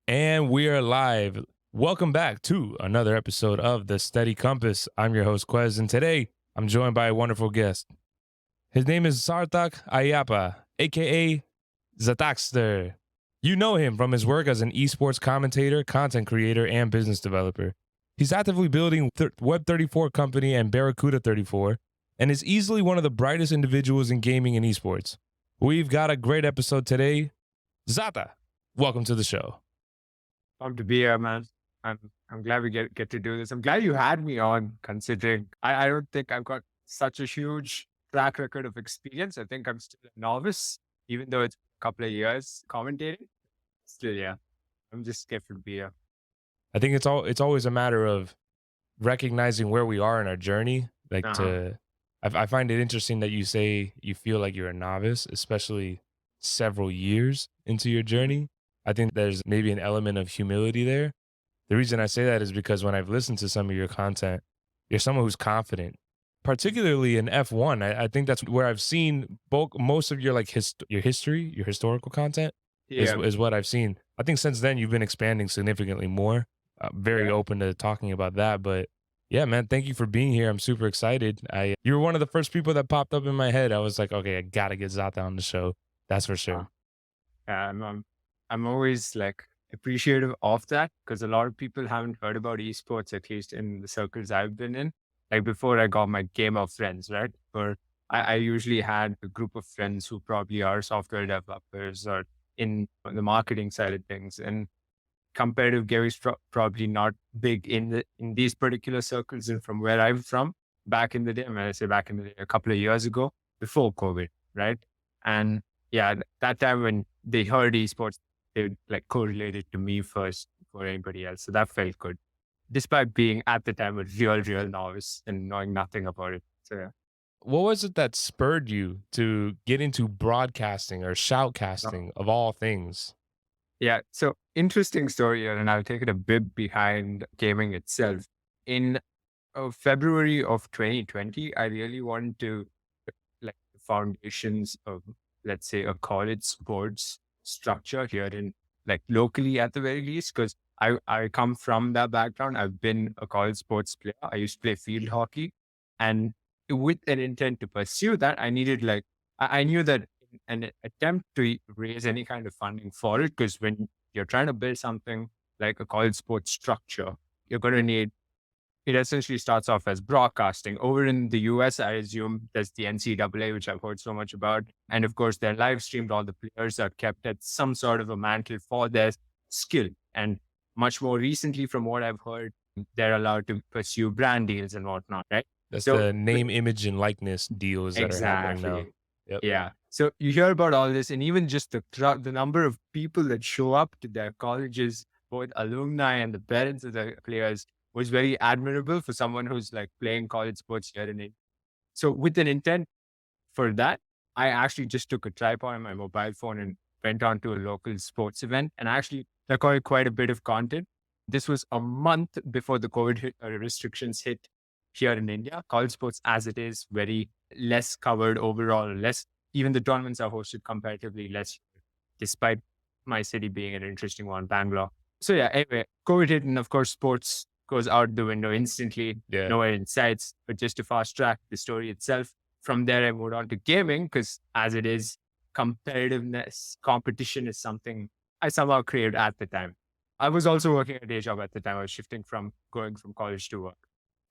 And we are live. Welcome back to another episode of The Steady Compass. I'm your host, Quez, and today I'm joined by a wonderful guest. His name is Sarthak Aiyappa, aka Zatakster. You know him from his work as an esports commentator, content creator, and business developer. He's actively building Web34 company and Barracuda 34, and is easily one of the brightest individuals in gaming and esports. We've got a great episode today. Zata, welcome to the show. Pumped to be here, man. I'm glad we get to do this. I'm glad you had me on, considering I don't think I've got such a huge track record of experience. I think I'm still a novice, even though it's a couple of years commentating. Still, yeah. I'm just scared to be here. I think it's always a matter of recognizing where we are in our journey. I find it interesting that you say you feel like you're a novice, especially several years into your journey. I think there's maybe an element of humility there. The reason I say that is because when I've listened to some of your content, you're someone who's confident, particularly in F1. I think that's where I've seen most of your your history, your historical content is what I've seen. I think since then you've been expanding significantly more. Very open to talking about that, but yeah, man, thank you for being here. I'm super excited. You were one of the first people that popped up in my head. I was like, okay, I gotta get Zata on the show. That's for sure. Yeah, I'm always like appreciative of that because a lot of people haven't heard about esports, at least in the circles I've been in. Like before I got my game of friends, right? Where I usually had a group of friends who probably are software developers or in the marketing side of things. And competitive gaming is probably not big in these particular circles. And from where I'm from, back in the day, when I say back in the day, a couple of years ago, before COVID, right? And yeah, that time when they heard esports, they like correlated to me first before anybody else. So that felt good, despite being at the time a real novice and knowing nothing about it. So yeah. What was it that spurred you to get into broadcasting or shoutcasting of all things? Yeah. So interesting story here, and I'll take it a bit behind gaming itself. In February of 2020, I really wanted to like the foundations of, let's say, a college sports structure here in like locally at the very least, because I come from that background. I've been a college sports player. I used to play field hockey, and with an intent to pursue that, I needed I knew that an attempt to raise any kind of funding for it, because when you're trying to build something like a college sports structure, you're going to need it. Essentially starts off as broadcasting. Over in the US, I assume there's the NCAA, which I've heard so much about. And of course, they're live streamed. All the players are kept at some sort of a mantle for their skill. And much more recently, from what I've heard, they're allowed to pursue brand deals and whatnot, right? That's the name, image, and likeness deals that are happening now. Yep. Yeah. So you hear about all this, and even just the number of people that show up to their colleges, both alumni and the parents of the players, was very admirable for someone who's like playing college sports here in India. So with an intent for that, I actually just took a tripod on my mobile phone and went on to a local sports event and actually recorded quite a bit of content. This was a month before the COVID restrictions hit here in India. College sports as it is, very less covered overall, less, even the tournaments are hosted comparatively less, despite my city being an interesting one, Bangalore. So yeah, anyway, COVID hit, and of course, sports goes out the window instantly, nowhere in sights. But just to fast track the story itself, from there I moved on to gaming, because as it is, competition is something I somehow craved at the time. I was also working a day job at the time. I was shifting from going from college to work.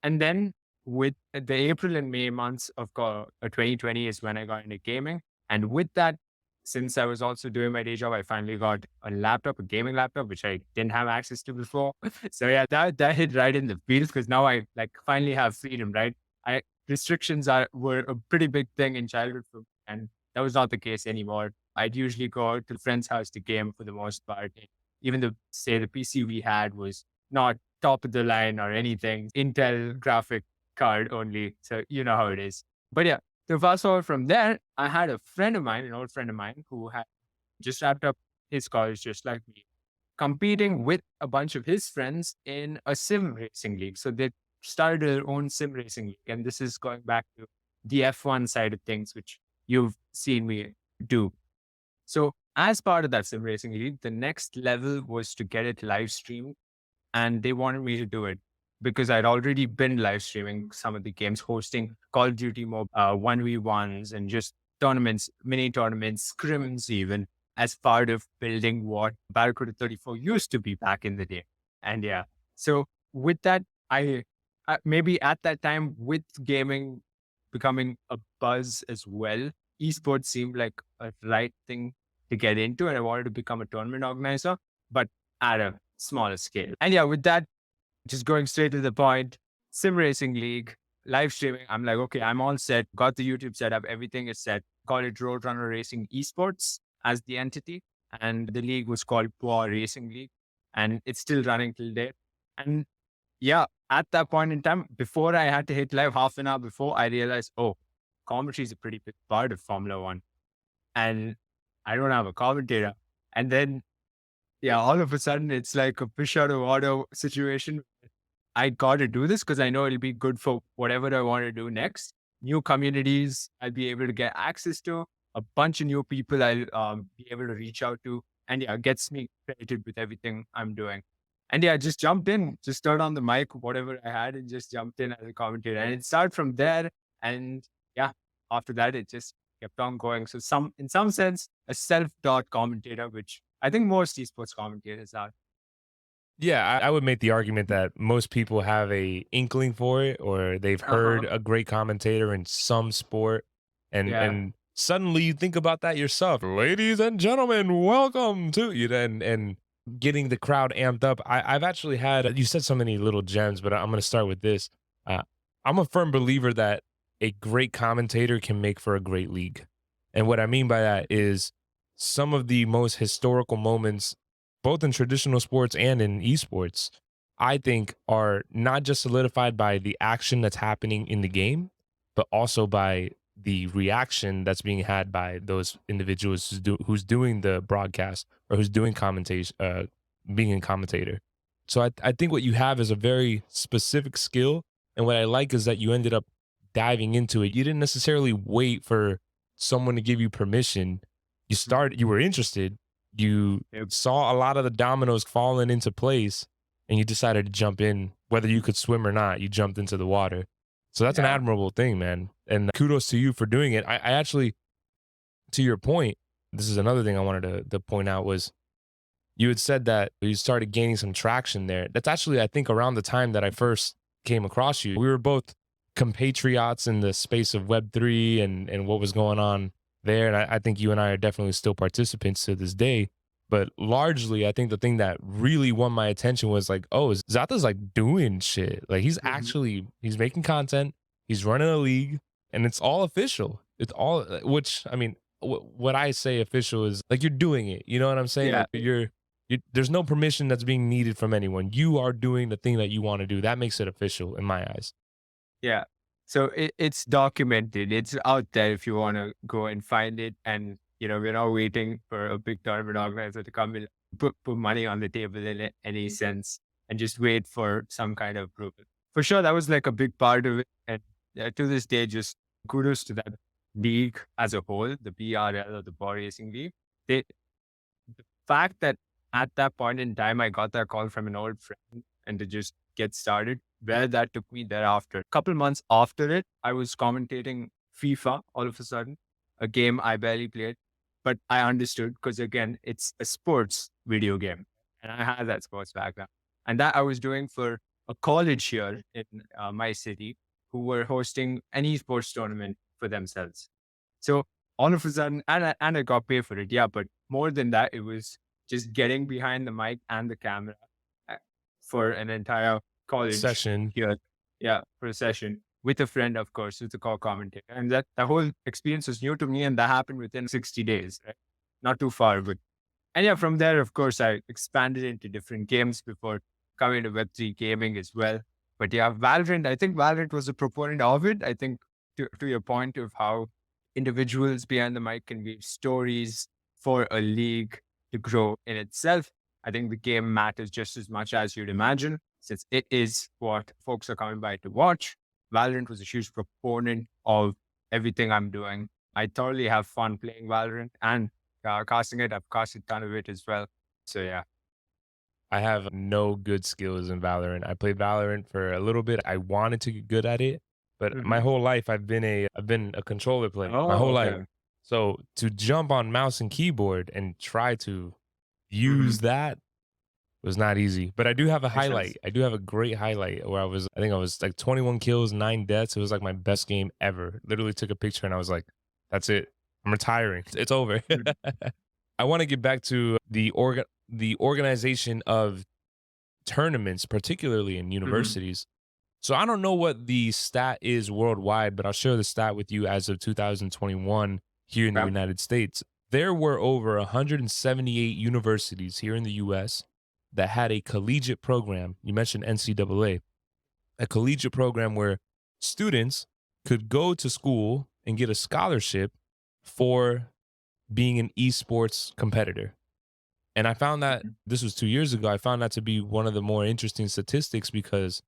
And then with the April and May months of 2020 is when I got into gaming. And with that, since I was also doing my day job, I finally got a laptop, a gaming laptop, which I didn't have access to before. So yeah, that hit right in the feels, because now I like finally have freedom, right? Restrictions were a pretty big thing in childhood, and that was not the case anymore. I'd usually go out to a friend's house to game for the most part. Even the PC we had was not top of the line or anything, Intel graphic card only. So you know how it is. But yeah, so fast forward from there, I had a friend of mine, an old friend of mine, who had just wrapped up his college just like me, competing with a bunch of his friends in a sim racing league. So they started their own sim racing league. And this is going back to the F1 side of things, which you've seen me do. So as part of that sim racing league, the next level was to get it live streamed. And they wanted me to do it because I'd already been live streaming some of the games, hosting Call of Duty Mobile 1v1s and just tournaments, mini tournaments, scrims even, as part of building what Barracuda 34 used to be back in the day. And yeah, so with that, I maybe at that time with gaming becoming a buzz as well, esports seemed like a right thing to get into, and I wanted to become a tournament organizer, but at a smaller scale. And yeah, with that, just going straight to the point, sim racing league, live streaming. I'm like, okay, I'm all set. Got the YouTube set up. Everything is set. Call it Roadrunner Racing Esports as the entity. And the league was called POA Racing League. And it's still running till date. And yeah, at that point in time, before I had to hit live, half an hour before, I realized, oh, commentary is a pretty big part of Formula One. And I don't have a commentator. And then yeah, all of a sudden it's like a fish out of water situation. I got to do this because I know it'll be good for whatever I want to do next. New communities I'll be able to get access to, a bunch of new people I'll be able to reach out to. And yeah, it gets me credited with everything I'm doing. And yeah, just jumped in, just turned on the mic, whatever I had, and just jumped in as a commentator. And it started from there. And yeah, after that, it just kept on going. So in some sense, a self-taught commentator, which I think most esports commentators are. Yeah, I would make the argument that most people have a inkling for it, or they've Uh-huh. heard a great commentator in some sport, Yeah. and suddenly you think about that yourself. Ladies and gentlemen, welcome to you, and getting the crowd amped up. I've actually had, you said so many little gems, but I'm going to start with this. Uh, I'm a firm believer that a great commentator can make for a great league, and what I mean by that is some of the most historical moments both in traditional sports and in esports, I think are not just solidified by the action that's happening in the game, but also by the reaction that's being had by those individuals who's doing the broadcast or who's doing commentation, being a commentator. So I think what you have is a very specific skill. And what I like is that you ended up diving into it. You didn't necessarily wait for someone to give you permission. You were interested, you Yep. saw a lot of the dominoes falling into place, and you decided to jump in. Whether you could swim or not, you jumped into the water. So that's an Yeah. admirable thing, man. And kudos to you for doing it. I actually, to your point, this is another thing I wanted to point out was you had said that you started gaining some traction there. That's actually, I think, around the time that I first came across you. We were both compatriots in the space of Web3 and what was going on there. And I think you and I are definitely still participants to this day. But largely, I think the thing that really won my attention was like, oh, Zata's like doing shit. Like Mhm. he's making content, he's running a league, and it's all official. It's all, which I mean, what I say official is like you're doing it. You know what I'm saying? Yeah. Like there's no permission that's being needed from anyone. You are doing the thing that you want to do. That makes it official in my eyes. Yeah. So it's documented. It's out there if you want to go and find it. And, we're not waiting for a big tournament organizer to come and put money on the table in any sense and just wait for some kind of approval. For sure, that was like a big part of it. And to this day, just kudos to that league as a whole, the BRL or the Ball Racing League. They, the fact that at that point in time, I got that call from an old friend and to just get started, where that took me thereafter. A couple months after it, I was commentating FIFA all of a sudden, a game I barely played, but I understood because again, it's a sports video game and I had that sports background. And that I was doing for a college here in my city who were hosting an esports tournament for themselves. So all of a sudden, and I got paid for it, yeah. But more than that, it was just getting behind the mic and the camera uh, for an entire college Session. here, yeah, for a session with a friend, of course, with a co-commentator, and that the whole experience was new to me, and that happened within 60 days, right? Not too far, but and yeah, from there, of course, I expanded into different games before coming to Web3 gaming as well. But yeah, Valorant, I think Valorant was a proponent of it. I think to your point of how individuals behind the mic can weave stories for a league to grow in itself. I think the game matters just as much as you'd imagine, since it is what folks are coming by to watch. Valorant was a huge proponent of everything I'm doing. I thoroughly have fun playing Valorant. And casting it. I've casted a ton of it as well. So yeah. I have no good skills in Valorant. I played Valorant for a little bit. I wanted to get good at it, but my Mhm. whole life I've been a controller player my Oh, whole life. okay. So to jump on mouse and keyboard and try to Mhm. use that was not easy. But I do have a Makes sense. highlight. I do have a great highlight where I think I was like 21 kills, 9 deaths. It was like my best game ever. Literally took a picture and I was like, that's it. I'm retiring. It's over. Mhm. I want to get back to the organization of tournaments, particularly in Mhm. universities. So I don't know what the stat is worldwide, but I'll share the stat with you as of 2021 here in the Yeah. United States. There were over 178 universities here in the US that had a collegiate program. You mentioned NCAA, a collegiate program where students could go to school and get a scholarship for being an esports competitor. And I found that Mhm. this was 2 years ago. I found that to be one of the more interesting statistics because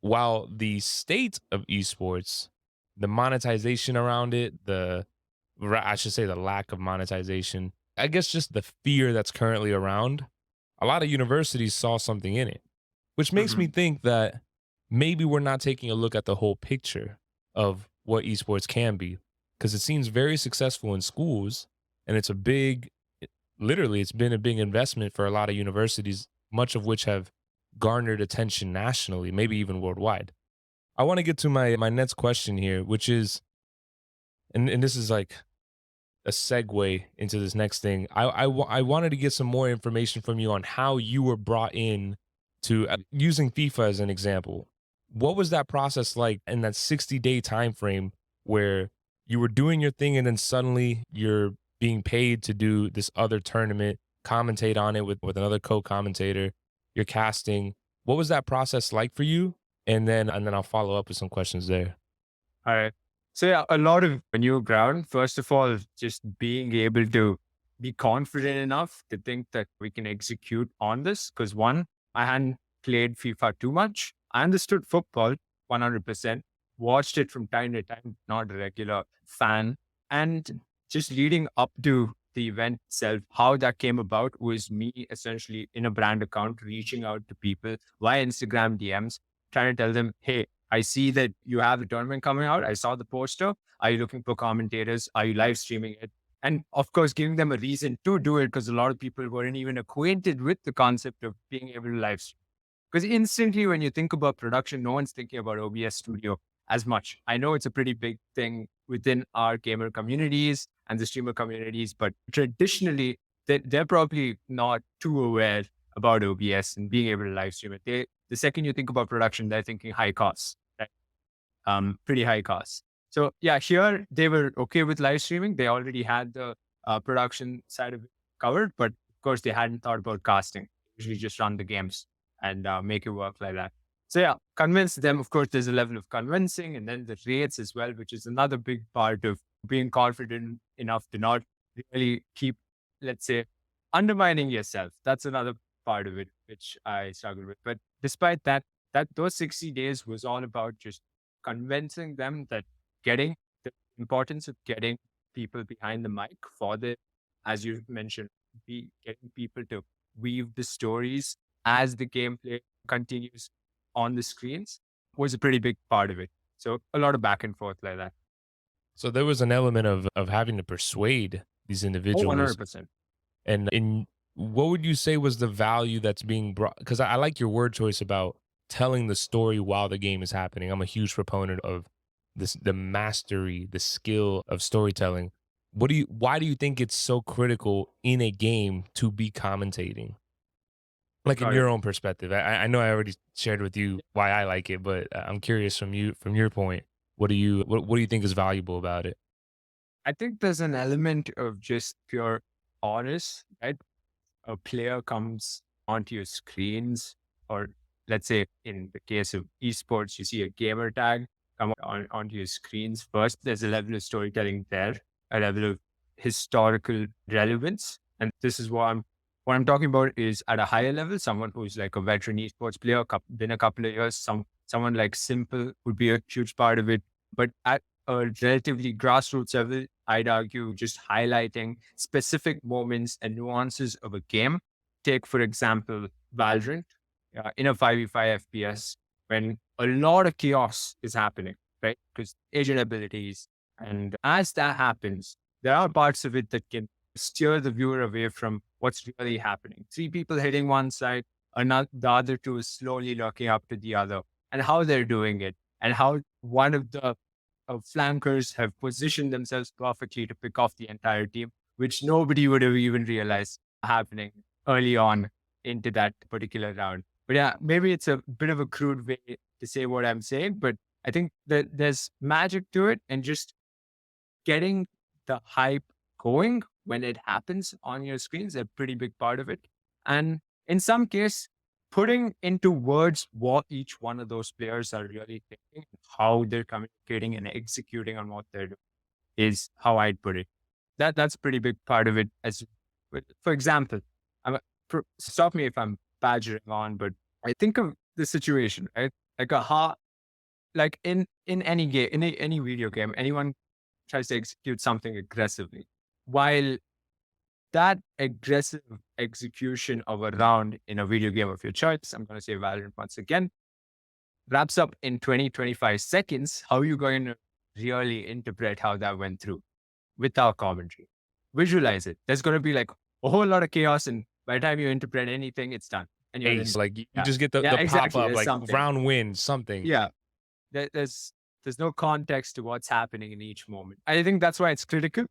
while the state of esports, the monetization around it, I should say the lack of monetization, I guess just the fear that's currently around, a lot of universities saw something in it, which makes me Mhm. think that maybe we're not taking a look at the whole picture of what esports can be because it seems very successful in schools and literally it's been a big investment for a lot of universities, much of which have garnered attention nationally, maybe even worldwide. I want to get to my next question here, which is, and this is like a segue into this next thing. I wanted to get some more information from you on how you were brought in to using FIFA as an example. What was that process like in that 60-day time frame where you were doing your thing and then suddenly you're being paid to do this other tournament, commentate on it with another co-commentator, you're casting. What was that process like for you? And then I'll follow up with some questions there. All right. So yeah, a lot of new ground. First of all, just being able to be confident enough to think that we can execute on this. Because one, I hadn't played FIFA too much. I understood football 100%, watched it from time to time, not a regular fan. And just leading up to the event itself, how that came about was me essentially in a brand account reaching out to people via Instagram DMs, trying to tell them, hey, I see that you have a tournament coming out. I saw the poster. Are you looking for commentators? Are you live streaming it? And of course, giving them a reason to do it because a lot of people weren't even acquainted with the concept of being able to live stream. Because instantly, when you think about production, no one's thinking about OBS Studio as much. I know it's a pretty big thing within our gamer communities and the streamer communities, but traditionally, they're probably not too aware about OBS and being able to live stream it. The second you think about production, they're thinking high costs, right? Pretty high costs. So yeah, here they were okay with live streaming. They already had the production side of it covered, but of course they hadn't thought about casting. Usually just run the games and make it work like that. So yeah, convince them. Of course, there's a level of convincing, and then the rates as well, which is another big part of being confident enough to not really keep, let's say, undermining yourself. That's another part of it, which I struggle with. But despite that, those 60 days was all about just convincing them that getting the importance of getting people behind the mic for the, as you mentioned, be getting people to weave the stories as the gameplay continues on the screens was a pretty big part of it. So a lot of back and forth like that. So there was an element of having to persuade these Oh, individuals. 100%. And in what would you say was the value that's being brought? Because I like your word choice about telling the story while the game is happening. I'm a huge proponent of the mastery, the skill of storytelling. Why do you think it's so critical in a game to be commentating? Like in Got your it. own perspective. I know I already shared with you why I like it, but I'm curious from your point. What do you think is valuable about it? I think there's an element of just pure honest, right? A player comes onto your screens, or let's say in the case of esports, you see a gamer tag come onto your screens. First, there's a level of storytelling there, a level of historical relevance. And this is what I'm talking about is at a higher level, someone who's like a veteran esports player, been a couple of years, someone like Simple would be a huge part of it. But at a relatively grassroots level, I'd argue just highlighting specific moments and nuances of a game. Take, for example, Valorant in a 5v5 FPS when a lot of chaos is happening, right? Because agent abilities. And as that happens, there are parts of it that can steer the viewer away from what's really happening. Three people hitting one side, another, the other two is slowly looking up to the other, and how they're doing it, and how one of the flankers have positioned themselves perfectly to pick off the entire team, which nobody would have even realized happening early on into that particular round. But yeah, maybe it's a bit of a crude way to say what I'm saying, but I think that there's magic to it, and just getting the hype going when it happens on your screen is a pretty big part of it. And in some case, putting into words what each one of those players are really thinking, how they're communicating and executing on what they're doing is how I'd put it. That's a pretty big part of it. For example, stop me if I'm badgering on, but I think of the situation, right? Like like in any game, in any video game, anyone tries to execute something aggressively. While that aggressive execution of a round in a video game of your choice, I'm going to say Valorant once again, wraps up in 20, 25 seconds, how are you going to really interpret how that went through without commentary? Visualize it. There's going to be like a whole lot of chaos, and by the time you interpret anything, it's done. And you're Ace, in. like you Yeah, just get the yeah, pop exactly. up, There's like something. round win, something. Yeah, there's no context to what's happening in each moment. I think that's why it's critical.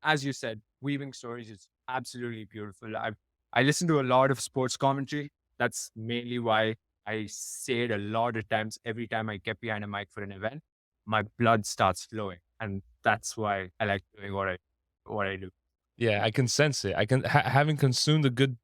As you said, weaving stories is absolutely beautiful. I listen to a lot of sports commentary. That's mainly why I say it a lot of times. Every time I get behind a mic for an event, my blood starts flowing, and that's why I like doing what I do. Yeah, I can sense it. I can having consumed a good.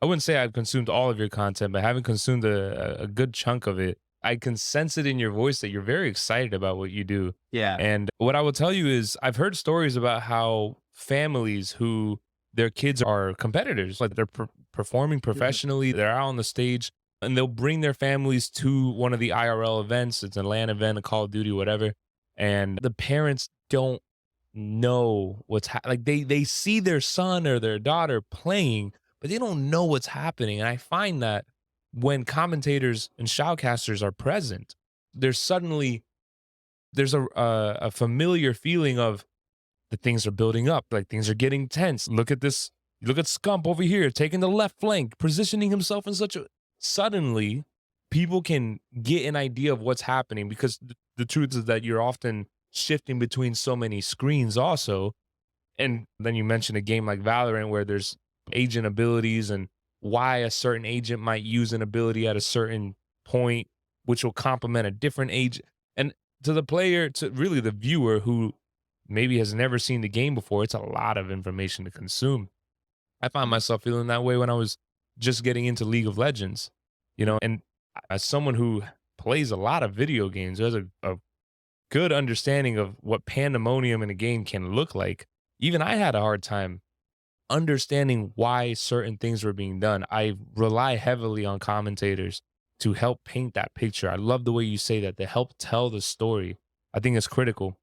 I wouldn't say I've consumed all of your content, but having consumed a good chunk of it, I can sense it in your voice that you're very excited about what you do. Yeah. And what I will tell you is, I've heard stories about how families who their kids are competitors, like they're performing Mhm. professionally, they're out on the stage, and they'll bring their families to one of the IRL events. It's a LAN event, a Call of Duty, whatever. And the parents don't know like they see their son or their daughter playing, but they don't know what's happening. And I find that when commentators and shoutcasters are present, there's suddenly there's a familiar feeling of the things are building up, like things are getting tense. Look at this. Look at Scump over here taking the left flank, positioning himself in such a. Suddenly, people can get an idea of what's happening, because the truth is that you're often shifting between so many screens also. And then you mentioned a game like Valorant where there's agent abilities and why a certain agent might use an ability at a certain point, which will complement a different agent. And to the player, to really the viewer who maybe has never seen the game before, it's a lot of information to consume. I found myself feeling that way when I was just getting into League of Legends, and as someone who plays a lot of video games, there's a good understanding of what pandemonium in a game can look like. Even I had a hard time understanding why certain things were being done. I rely heavily on commentators to help paint that picture. I love the way you say that, to help tell the story. I think it's critical.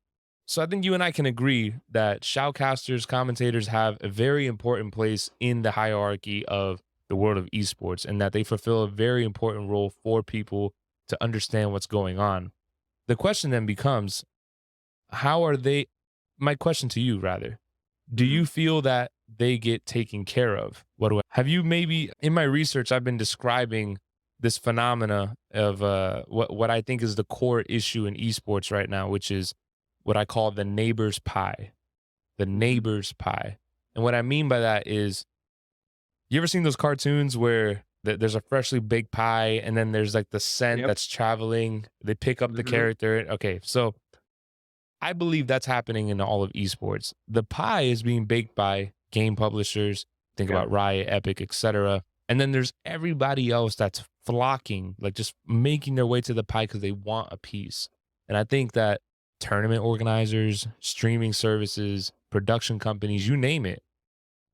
So I think you and I can agree that shoutcasters, commentators have a very important place in the hierarchy of the world of esports, and that they fulfill a very important role for people to understand what's going on. The question then becomes, how are they? My question to you, rather, do Mhm. you feel that they get taken care of? Have you maybe, in my research, I've been describing this phenomena of what I think is the core issue in esports right now, which is what I call the neighbor's pie. The Mhm. neighbor's pie. And what I mean by that is, you ever seen those cartoons where there's a freshly baked pie and then there's like the scent Yep. that's traveling? They pick up the Mhm. character. Okay, so I believe that's happening in all of esports. The pie is being baked by game publishers, think Yep. about Riot, Epic, etc. And then there's everybody else that's flocking, like just making their way to the pie because they want a piece. And I think that tournament organizers, streaming services, production companies, you name it,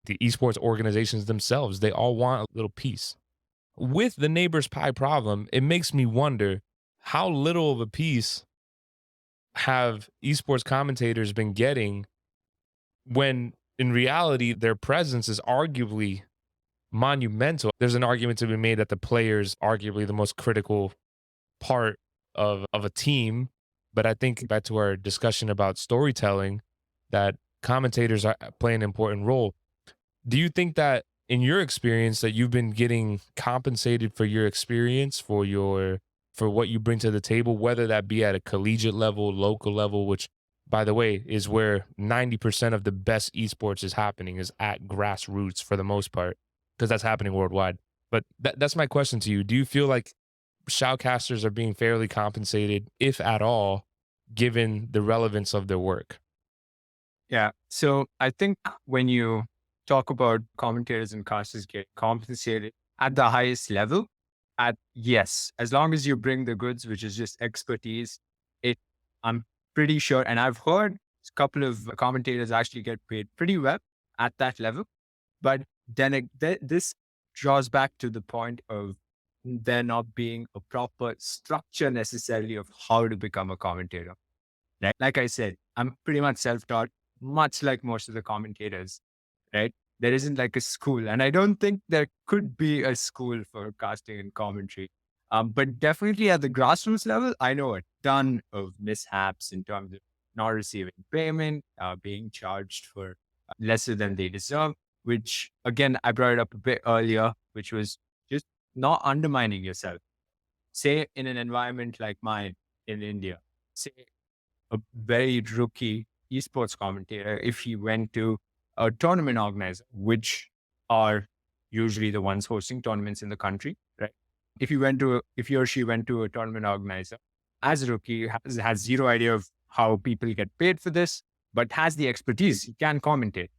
the esports organizations themselves, they all want a little piece. With the neighbor's pie problem, it makes me wonder how little of a piece have esports commentators been getting when in reality, their presence is arguably monumental. There's an argument to be made that the players arguably the most critical part of a team. But I think back to our discussion about storytelling, that commentators play an important role. Do you think that in your experience that you've been getting compensated for your experience, for what you bring to the table, whether that be at a collegiate level, local level, which by the way is where 90% of the best esports is happening, is at grassroots for the most part, because that's happening worldwide. But that's my question to you. Do you feel like shoutcasters are being fairly compensated, if at all, given the relevance of their work? Yeah. So I think when you talk about commentators and casters get compensated at the highest level, at yes, as long as you bring the goods, which is just expertise, it I'm pretty sure, and I've heard a couple of commentators actually get paid pretty well at that level. But then this draws back to the point of there not being a proper structure necessarily of how to become a commentator. Right? Like I said, I'm pretty much self-taught, much like most of the commentators, right? There isn't like a school, and I don't think there could be a school for casting and commentary. But definitely at the grassroots level, I know a ton of mishaps in terms of not receiving payment, being charged for lesser than they deserve, which again, I brought it up a bit earlier, which was just not undermining yourself. Say in an environment like mine in India, say a very rookie esports commentator, if he went to a tournament organizer, which are usually the ones hosting tournaments in the country, right? If he or she went to a tournament organizer as a rookie, has zero idea of how people get paid for this, but has the expertise, he can commentate.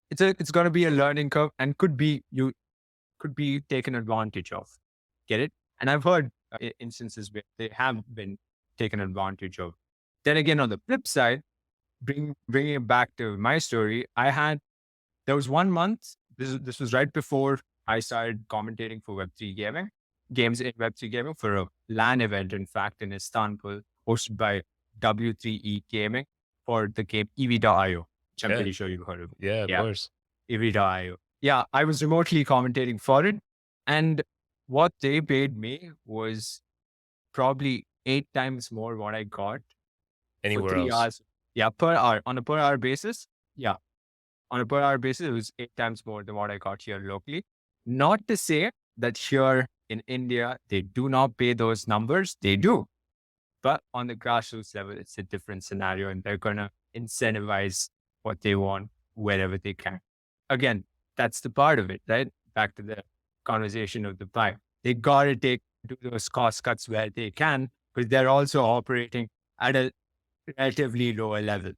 It's going to be a learning curve, and could be taken advantage of. Get it? And I've heard instances where they have been taken advantage of. Then again, on the flip side, bringing it back to my story, there was 1 month. This was right before I started commentating for Web3 gaming, games in Web3 gaming for a LAN event, in fact, in Istanbul, hosted by W3E Gaming for the game EV.io, which I'm Yeah, pretty sure you've heard of. yeah, of Yeah, course. EV.io. Yeah, I was remotely commentating for it. And what they paid me was probably 8 times more what I got for Anywhere three else? hours. Yeah, per hour. On a per hour basis. Yeah. On a per hour basis, it was 8 times more than what I got here locally. Not to say that here in India, they do not pay those numbers. They do. But on the grassroots level, it's a different scenario, and they're going to incentivize what they want wherever they can. Again, that's the part of it, right? Back to the conversation of the pie. They got to do those cost cuts where they can, but they're also operating at a relatively lower level.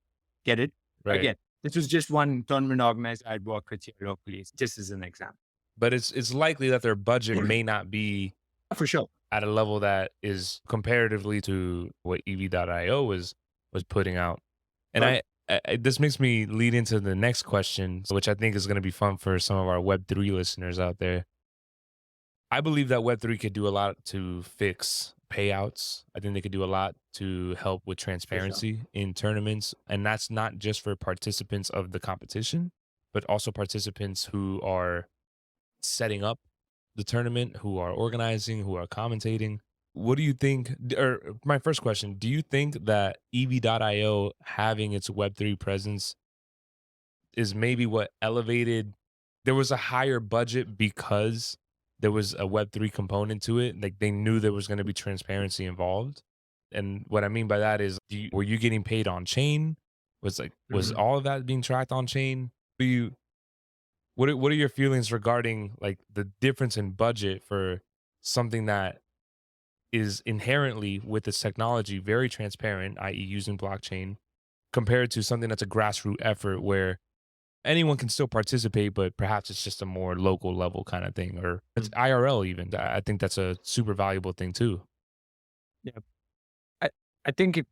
Get it? Right. Again, this was just one tournament organizer I'd work with here locally, just as an example. But it's likely that their budget may not be For sure. at a level that is comparatively to what EV.io was putting out. And But this makes me lead into the next question, which I think is going to be fun for some of our Web3 listeners out there. I believe that Web3 could do a lot to fix payouts. I think they could do a lot to help with for sure. transparency in tournaments. And that's not just for participants of the competition, but also participants who are setting up the tournament, who are organizing, who are commentating. What do you think? Or my first question, do you think that EV.io having its Web3 presence is maybe what elevated? There was a higher budget because there was a Web3 component to it. Like they knew there was going to be transparency involved. And what I mean by that is, were you getting paid on chain? Was Mhm. all of that being tracked on chain? Do you what are your feelings regarding like the difference in budget for something that is inherently with this technology very transparent, i.e., using blockchain, compared to something that's a grassroots effort where anyone can still participate, but perhaps it's just a more local level kind of thing, or it's Mhm. IRL even. I think that's a super valuable thing too. Yeah. I, I think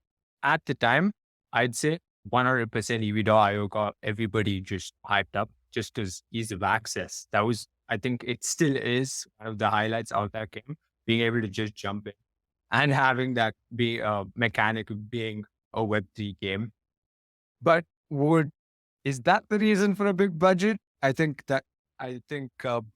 at the time, I'd say 100% EV.io got everybody just hyped up just because ease of access. I think it still is one of the highlights of that game, being able to just jump in and having that be a mechanic of being a Web3 game. But would Is that the reason for a big budget? I think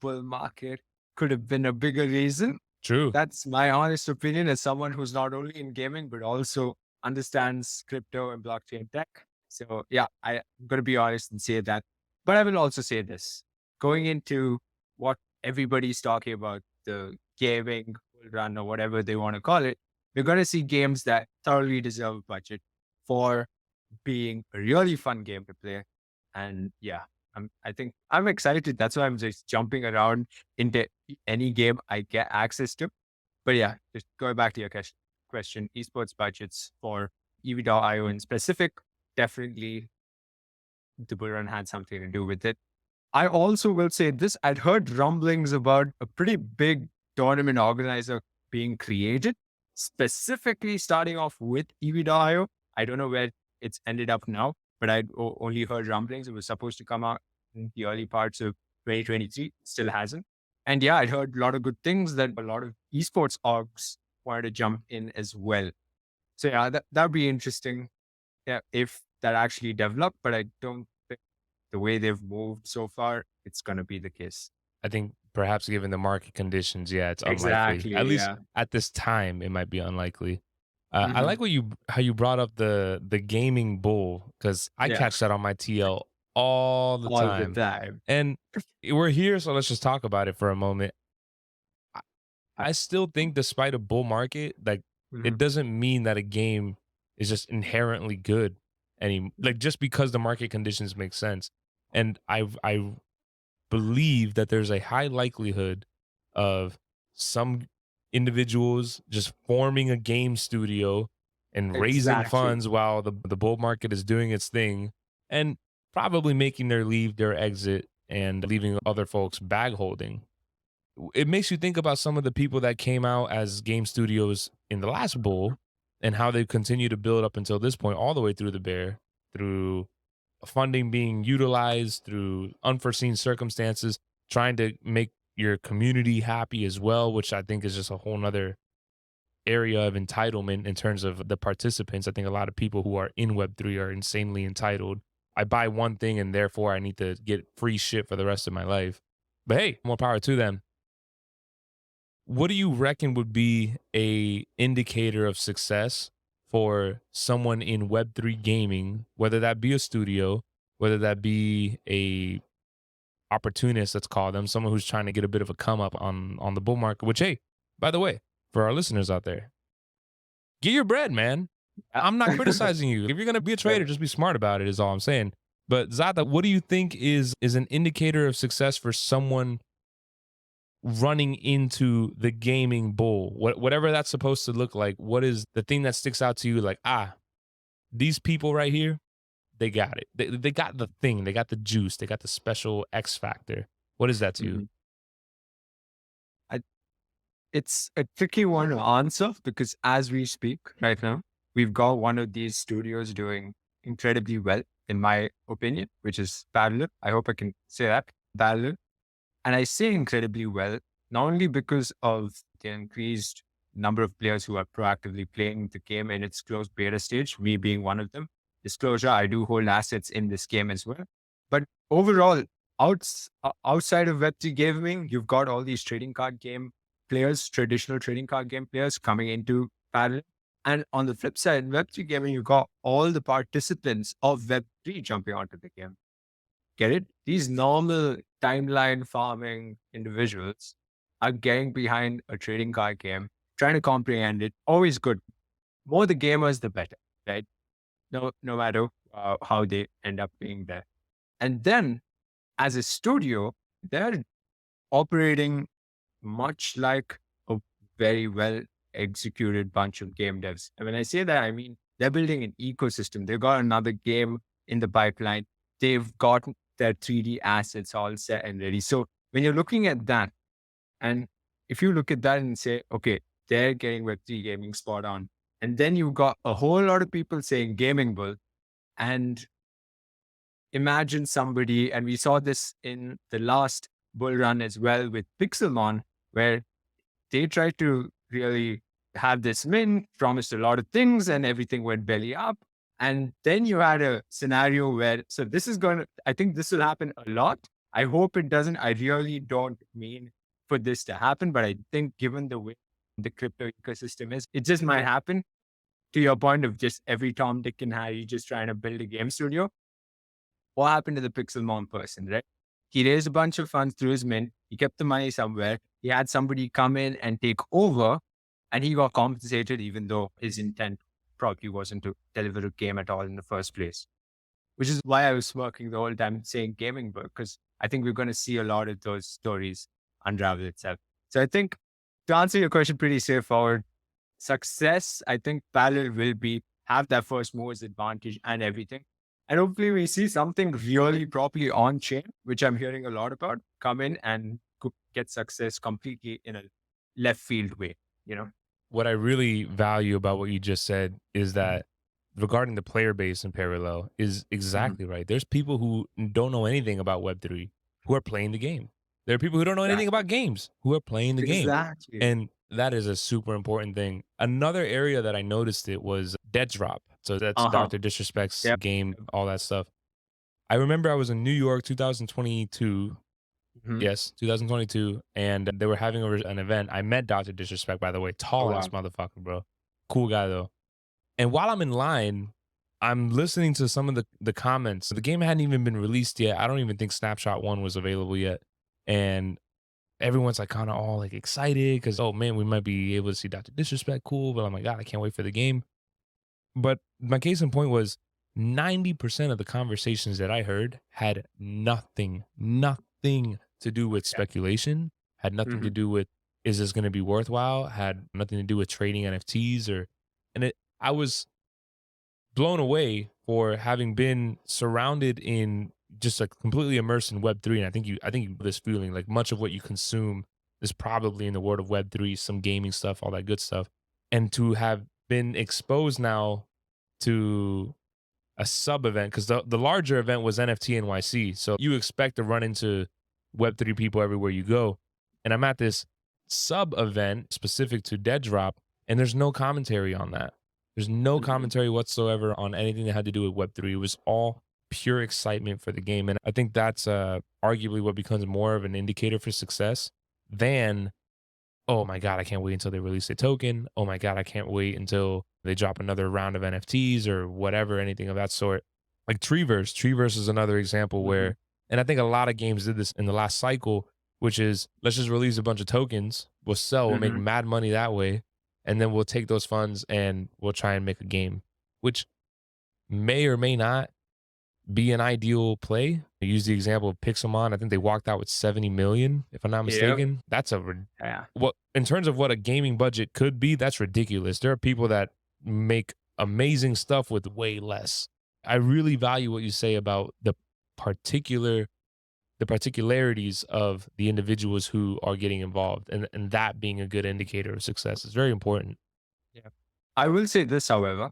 bull market could have been a bigger reason. True. That's my honest opinion as someone who's not only in gaming, but also understands crypto and blockchain tech. So yeah, I'm going to be honest and say that. But I will also say this, going into what everybody's talking about, the gaming bull run or whatever they want to call it, we're going to see games that thoroughly deserve a budget for being a really fun game to play. And yeah, I think I'm excited. That's why I'm just jumping around into any game I get access to. But yeah, just going back to your question, esports budgets for EV.io in specific, definitely the bull run had something to do with it. I also will say this, I'd heard rumblings about a pretty big tournament organizer being created, specifically starting off with EV.io. I don't know where it's ended up now, but I'd only heard rumblings. It was supposed to come out in the early parts of 2023, still hasn't. And yeah, I'd heard a lot of good things that a lot of esports orgs wanted to jump in as well. So yeah, that'd be interesting, yeah, if that actually developed, but I don't think the way they've moved so far, it's going to be the case. I think perhaps given the market conditions, yeah, it's unlikely. At Exactly. least Yeah. at this time, it might be unlikely. I Hmm. like how you brought up the gaming bull because I Yeah. catch that on my TL all the All the time, time. and we're here, so let's just talk about it for a moment. I, I- I still think, despite a bull market, like it Mhm. doesn't mean that a game is just inherently good like just because the market conditions make sense. And I believe that there's a high likelihood of some individuals just forming a game studio and raising Exactly. funds while the bull market is doing its thing and probably making their exit and leaving other folks bag holding. It makes you think about some of the people that came out as game studios in the last bull and how they continue to build up until this point, all the way through the bear, through funding being utilized, through unforeseen circumstances, trying to make your community happy as well, which I think is just a whole nother area of entitlement in terms of the participants. I think a lot of people who are in Web3 are insanely entitled. I buy one thing and therefore I need to get free shit for the rest of my life. But hey, more power to them. What do you reckon would be a indicator of success for someone in Web3 gaming, whether that be a studio, whether that be a opportunist, let's call them, someone who's trying to get a bit of a come up on the bull market, which, hey, by the way, for our listeners out there, get your bread, man. Yeah. I'm not criticizing you. If you're going to be a trader, just be smart about it is all I'm saying. But Zata, what do you think is an indicator of success for someone running into the gaming bull, whatever that's supposed to look like? What is the thing that sticks out to you? Like, these people right here, they got it. They got the thing. They got the juice. They got the special X factor. What is that to you? Mhm. I, it's a tricky one to answer because as we speak right now, we've got one of these studios doing incredibly well, in my opinion, which is Parallel. I hope I can say that. Parallel. And I say incredibly well, not only because of the increased number of players who are proactively playing the game in its closed beta stage, me being one of them. Disclosure, I do hold assets in this game as well. But overall, outside of Web3 gaming, you've got all these trading card game players, traditional trading card game players coming into parallel. And on the flip side, Web3 gaming, you've got all the participants of Web3 jumping onto the game. Get it? These normal timeline farming individuals are getting behind a trading card game, trying to comprehend it. Always good. More the gamers, the better, right? No matter how they end up being there. And then as a studio, they're operating much like a very well executed bunch of game devs. And when I say that, I mean they're building an ecosystem. They've got another game in the pipeline. They've got their 3D assets all set and ready. So when you're looking at that, and if you look at that and say, okay, they're getting Web3 gaming spot on, and then you've got a whole lot of people saying gaming bull, and imagine somebody, and we saw this in the last bull run as well with Pixelmon, where they tried to really have this win, promised a lot of things, and everything went belly up. And then you had a scenario where, so this is going to, I think this will happen a lot. I hope it doesn't. I really don't mean for this to happen, but I think given the way the crypto ecosystem is, it just might happen. To your point of just every Tom, Dick, and Harry just trying to build a game studio. What happened to the Pixel Mom person, right? He raised a bunch of funds through his mint. He kept the money somewhere. He had somebody come in and take over, and he got compensated, even though his intent probably wasn't to deliver a game at all in the first place. Which is why I was smirking the whole time saying gaming book, because I think we're going to see a lot of those stories unravel itself. So I think to answer your question pretty straightforward, success, I think parallel will be have that first movers advantage and everything. And hopefully we see something really properly on chain, which I'm hearing a lot about, come in and get success completely in a left field way, you know? What I really value about what you just said is that regarding the player base in parallel is exactly right. There's people who don't know anything about Web3 who are playing the game. There are people who don't know anything about games who are playing the game. Exactly. And that is a super important thing. Another area that I noticed it was Dead Drop. So that's Dr. Disrespect's game, all that stuff. I remember I was in New York 2022. Yes, 2022. And they were having an event. I met Dr. Disrespect, by the way. Tall ass motherfucker, bro. Cool guy, though. And while I'm in line, I'm listening to some of the comments. The game hadn't even been released yet. I don't even think Snapshot 1 was available yet. And everyone's like kind of all like excited because, oh man, we might be able to see Dr. Disrespect. Cool. But I'm like, God, I can't wait for the game. But my case in point was 90% of the conversations that I heard had nothing to do with speculation, had nothing to do with, is this going to be worthwhile? Had nothing to do with trading NFTs I was blown away for having been surrounded in just like completely immersed in Web3. And I think you this feeling like much of what you consume is probably in the world of Web3, some gaming stuff, all that good stuff. And to have been exposed now to a sub event, because the larger event was NFT NYC. So you expect to run into Web3 people everywhere you go. And I'm at this sub event specific to Dead Drop, and there's no commentary on that. There's no commentary whatsoever on anything that had to do with Web3. It was all pure excitement for the game. And I think that's arguably what becomes more of an indicator for success than, oh my God, I can't wait until they release a token. Oh my God, I can't wait until they drop another round of NFTs or whatever, anything of that sort. Like Treeverse. Treeverse is another example where, and I think a lot of games did this in the last cycle, which is let's just release a bunch of tokens. We'll sell, we'll make mad money that way. And then we'll take those funds and we'll try and make a game, which may or may not be an ideal play. I use the example of Pixelmon. I think they walked out with 70 million, if I'm not mistaken. That's what in terms of what a gaming budget could be, that's ridiculous. There are people that make amazing stuff with way less. I really value what you say about the particularities of the individuals who are getting involved, and that being a good indicator of success is very important. Yeah. I will say this, however,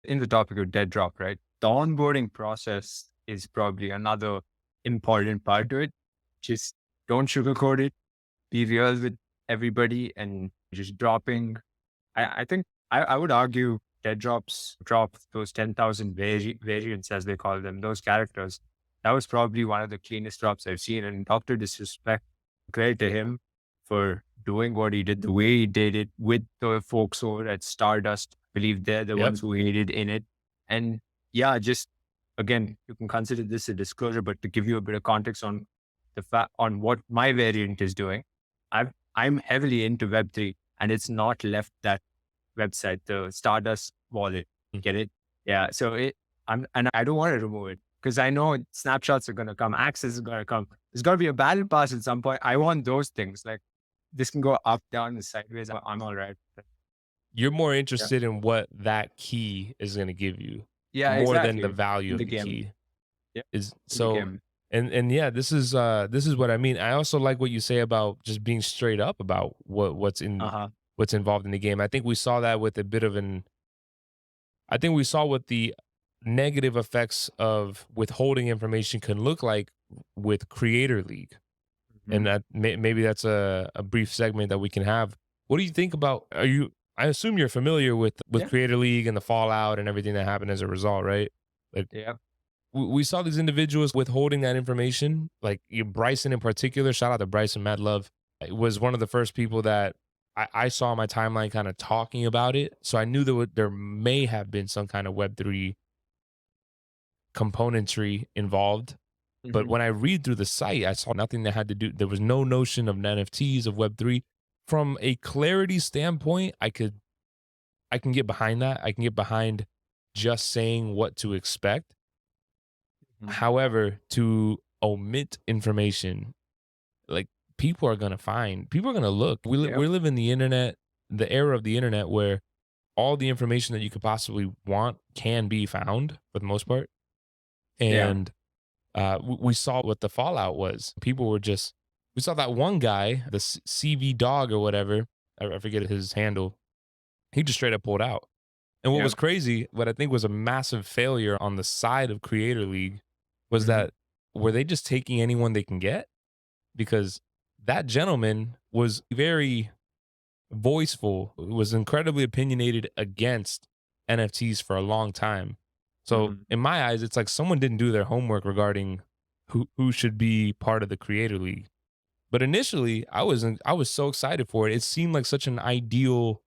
in the topic of Dead Drop, right? The onboarding process is probably another important part to it. Just don't sugarcoat it. Be real with everybody and just dropping. I think I would argue Dead drop those 10,000 variants, as they call them, those characters. That was probably one of the cleanest drops I've seen. And Dr. Disrespect, credit to him for doing what he did, the way he did it with the folks over at Stardust. I believe they're the ones who aided in it. And yeah, just again, you can consider this a disclosure, but to give you a bit of context on on what my variant is doing, I'm heavily into Web3, and it's not left that website, the Stardust wallet. Get it? Yeah. So and I don't want to remove it, because I know snapshots are going to come, access is going to come. There's got to be a battle pass at some point. I want those things. Like this can go up, down, and sideways. I'm all right. You're more interested in what that key is going to give you, more than the value of the key. Yeah. And yeah, this is what I mean. I also like what you say about just being straight up about what's involved in the game. I think we saw that with a bit of I think we saw what the negative effects of withholding information can look like with Creator League. And that maybe that's a brief segment that we can have. What do you think about, I assume you're familiar with Yeah. Creator League and the fallout and everything that happened as a result, right? Like Yeah. we saw these individuals withholding that information. Like Bryson in particular, shout out to Bryson, mad love. It was one of the first people that I saw on my timeline kind of talking about it. So I knew there may have been some kind of Web3 componentry involved. But Hmm. when I read through the site, I saw nothing that had to do, there was no notion of NFTs, of Web3. From a clarity standpoint, I can get behind that. I can get behind just saying what to expect. Hmm. However, to omit information, like people are gonna look. Yeah. We live in the internet, the era of the internet where all the information that you could possibly want can be found for the most part. Yeah. And we saw what the fallout was. People were just, we saw that one guy, the CV dog or whatever, I forget his handle. He just straight up pulled out. And what Yeah. was crazy, what I think was a massive failure on the side of Creator League was Hmm. that were they just taking anyone they can get? Because that gentleman was very voiceful, was incredibly opinionated against NFTs for a long time. So Hmm. in my eyes, it's like someone didn't do their homework regarding who should be part of the Creator League. But initially, I was so excited for it. It seemed like such an ideal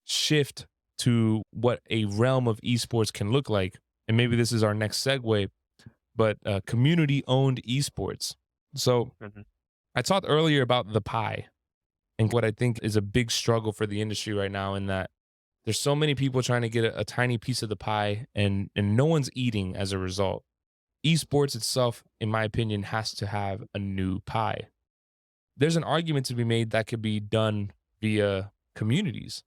shift to what a realm of esports can look like. And maybe this is our next segue, but community owned esports. So Hmm. I talked earlier about the pie and what I think is a big struggle for the industry right now, in that there's so many people trying to get a tiny piece of the pie, and no one's eating as a result. Esports itself, in my opinion, has to have a new pie. There's an argument to be made that could be done via communities,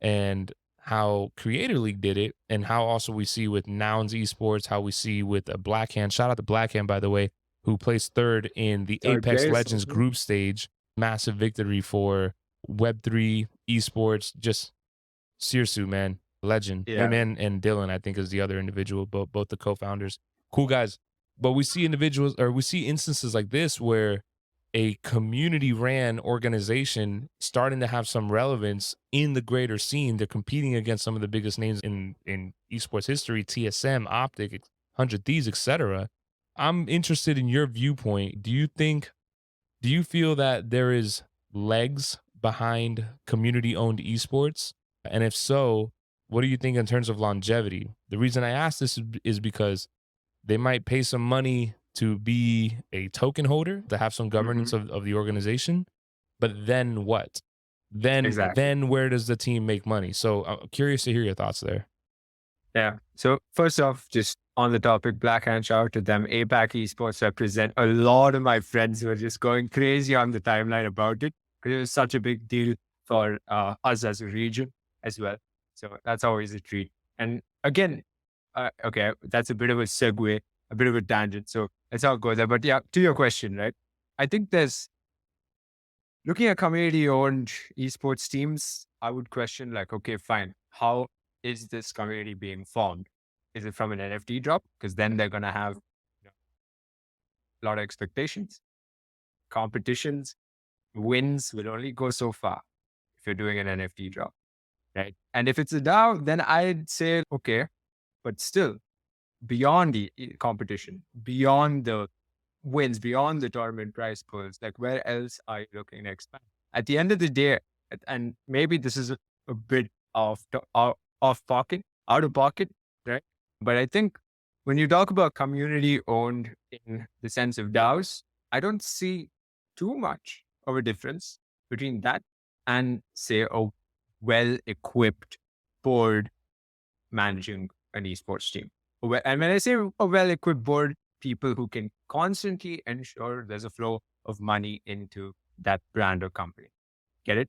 and how Creator League did it, and how also we see with Nouns Esports, how we see with a Blackhand. Shout out to Blackhand, by the way, who placed third in the Third Apex place. Legends group stage. Massive victory for Web3 esports. Just Sirsu, man, legend. Him Yeah. and Dylan, I think, is the other individual, both the co-founders. Cool guys. But we see individuals, or we see instances like this where a community ran organization starting to have some relevance in the greater scene. They're competing against some of the biggest names in esports history, TSM, Optic, 100 Thieves, etc. I'm interested in your viewpoint. Do you feel that there is legs behind community owned esports? And if so, what do you think in terms of longevity? The reason I ask this is because they might pay some money to be a token holder, to have some Hmm. governance of the organization. But then what? Exactly. Then where does the team make money? So I'm curious to hear your thoughts there. Yeah. So first off, just on the topic, Black Hand, shout out to them. APAC Esports represent a lot of my friends who are just going crazy on the timeline about it, because it was such a big deal for us as a region as well. So that's always a treat. And again, okay, that's a bit of a segue, a bit of a tangent. So let's not go there. But yeah, to your question, right? I think there's looking at community owned esports teams, I would question like, okay, fine. How is this community being formed? Is it from an NFT drop? Because then they're going to have a lot of expectations, competitions, wins will only go so far if you're doing an NFT drop, right? And if it's a DAO, then I'd say, okay, but still beyond the competition, beyond the wins, beyond the tournament prize pools, like where else are you looking to expand? At the end of the day, and maybe this is a bit off pocket, out of pocket, right? But I think when you talk about community owned in the sense of DAOs, I don't see too much of a difference between that and say a well equipped board managing an esports team. And when I say a well equipped board, people who can constantly ensure there's a flow of money into that brand or company. Get it?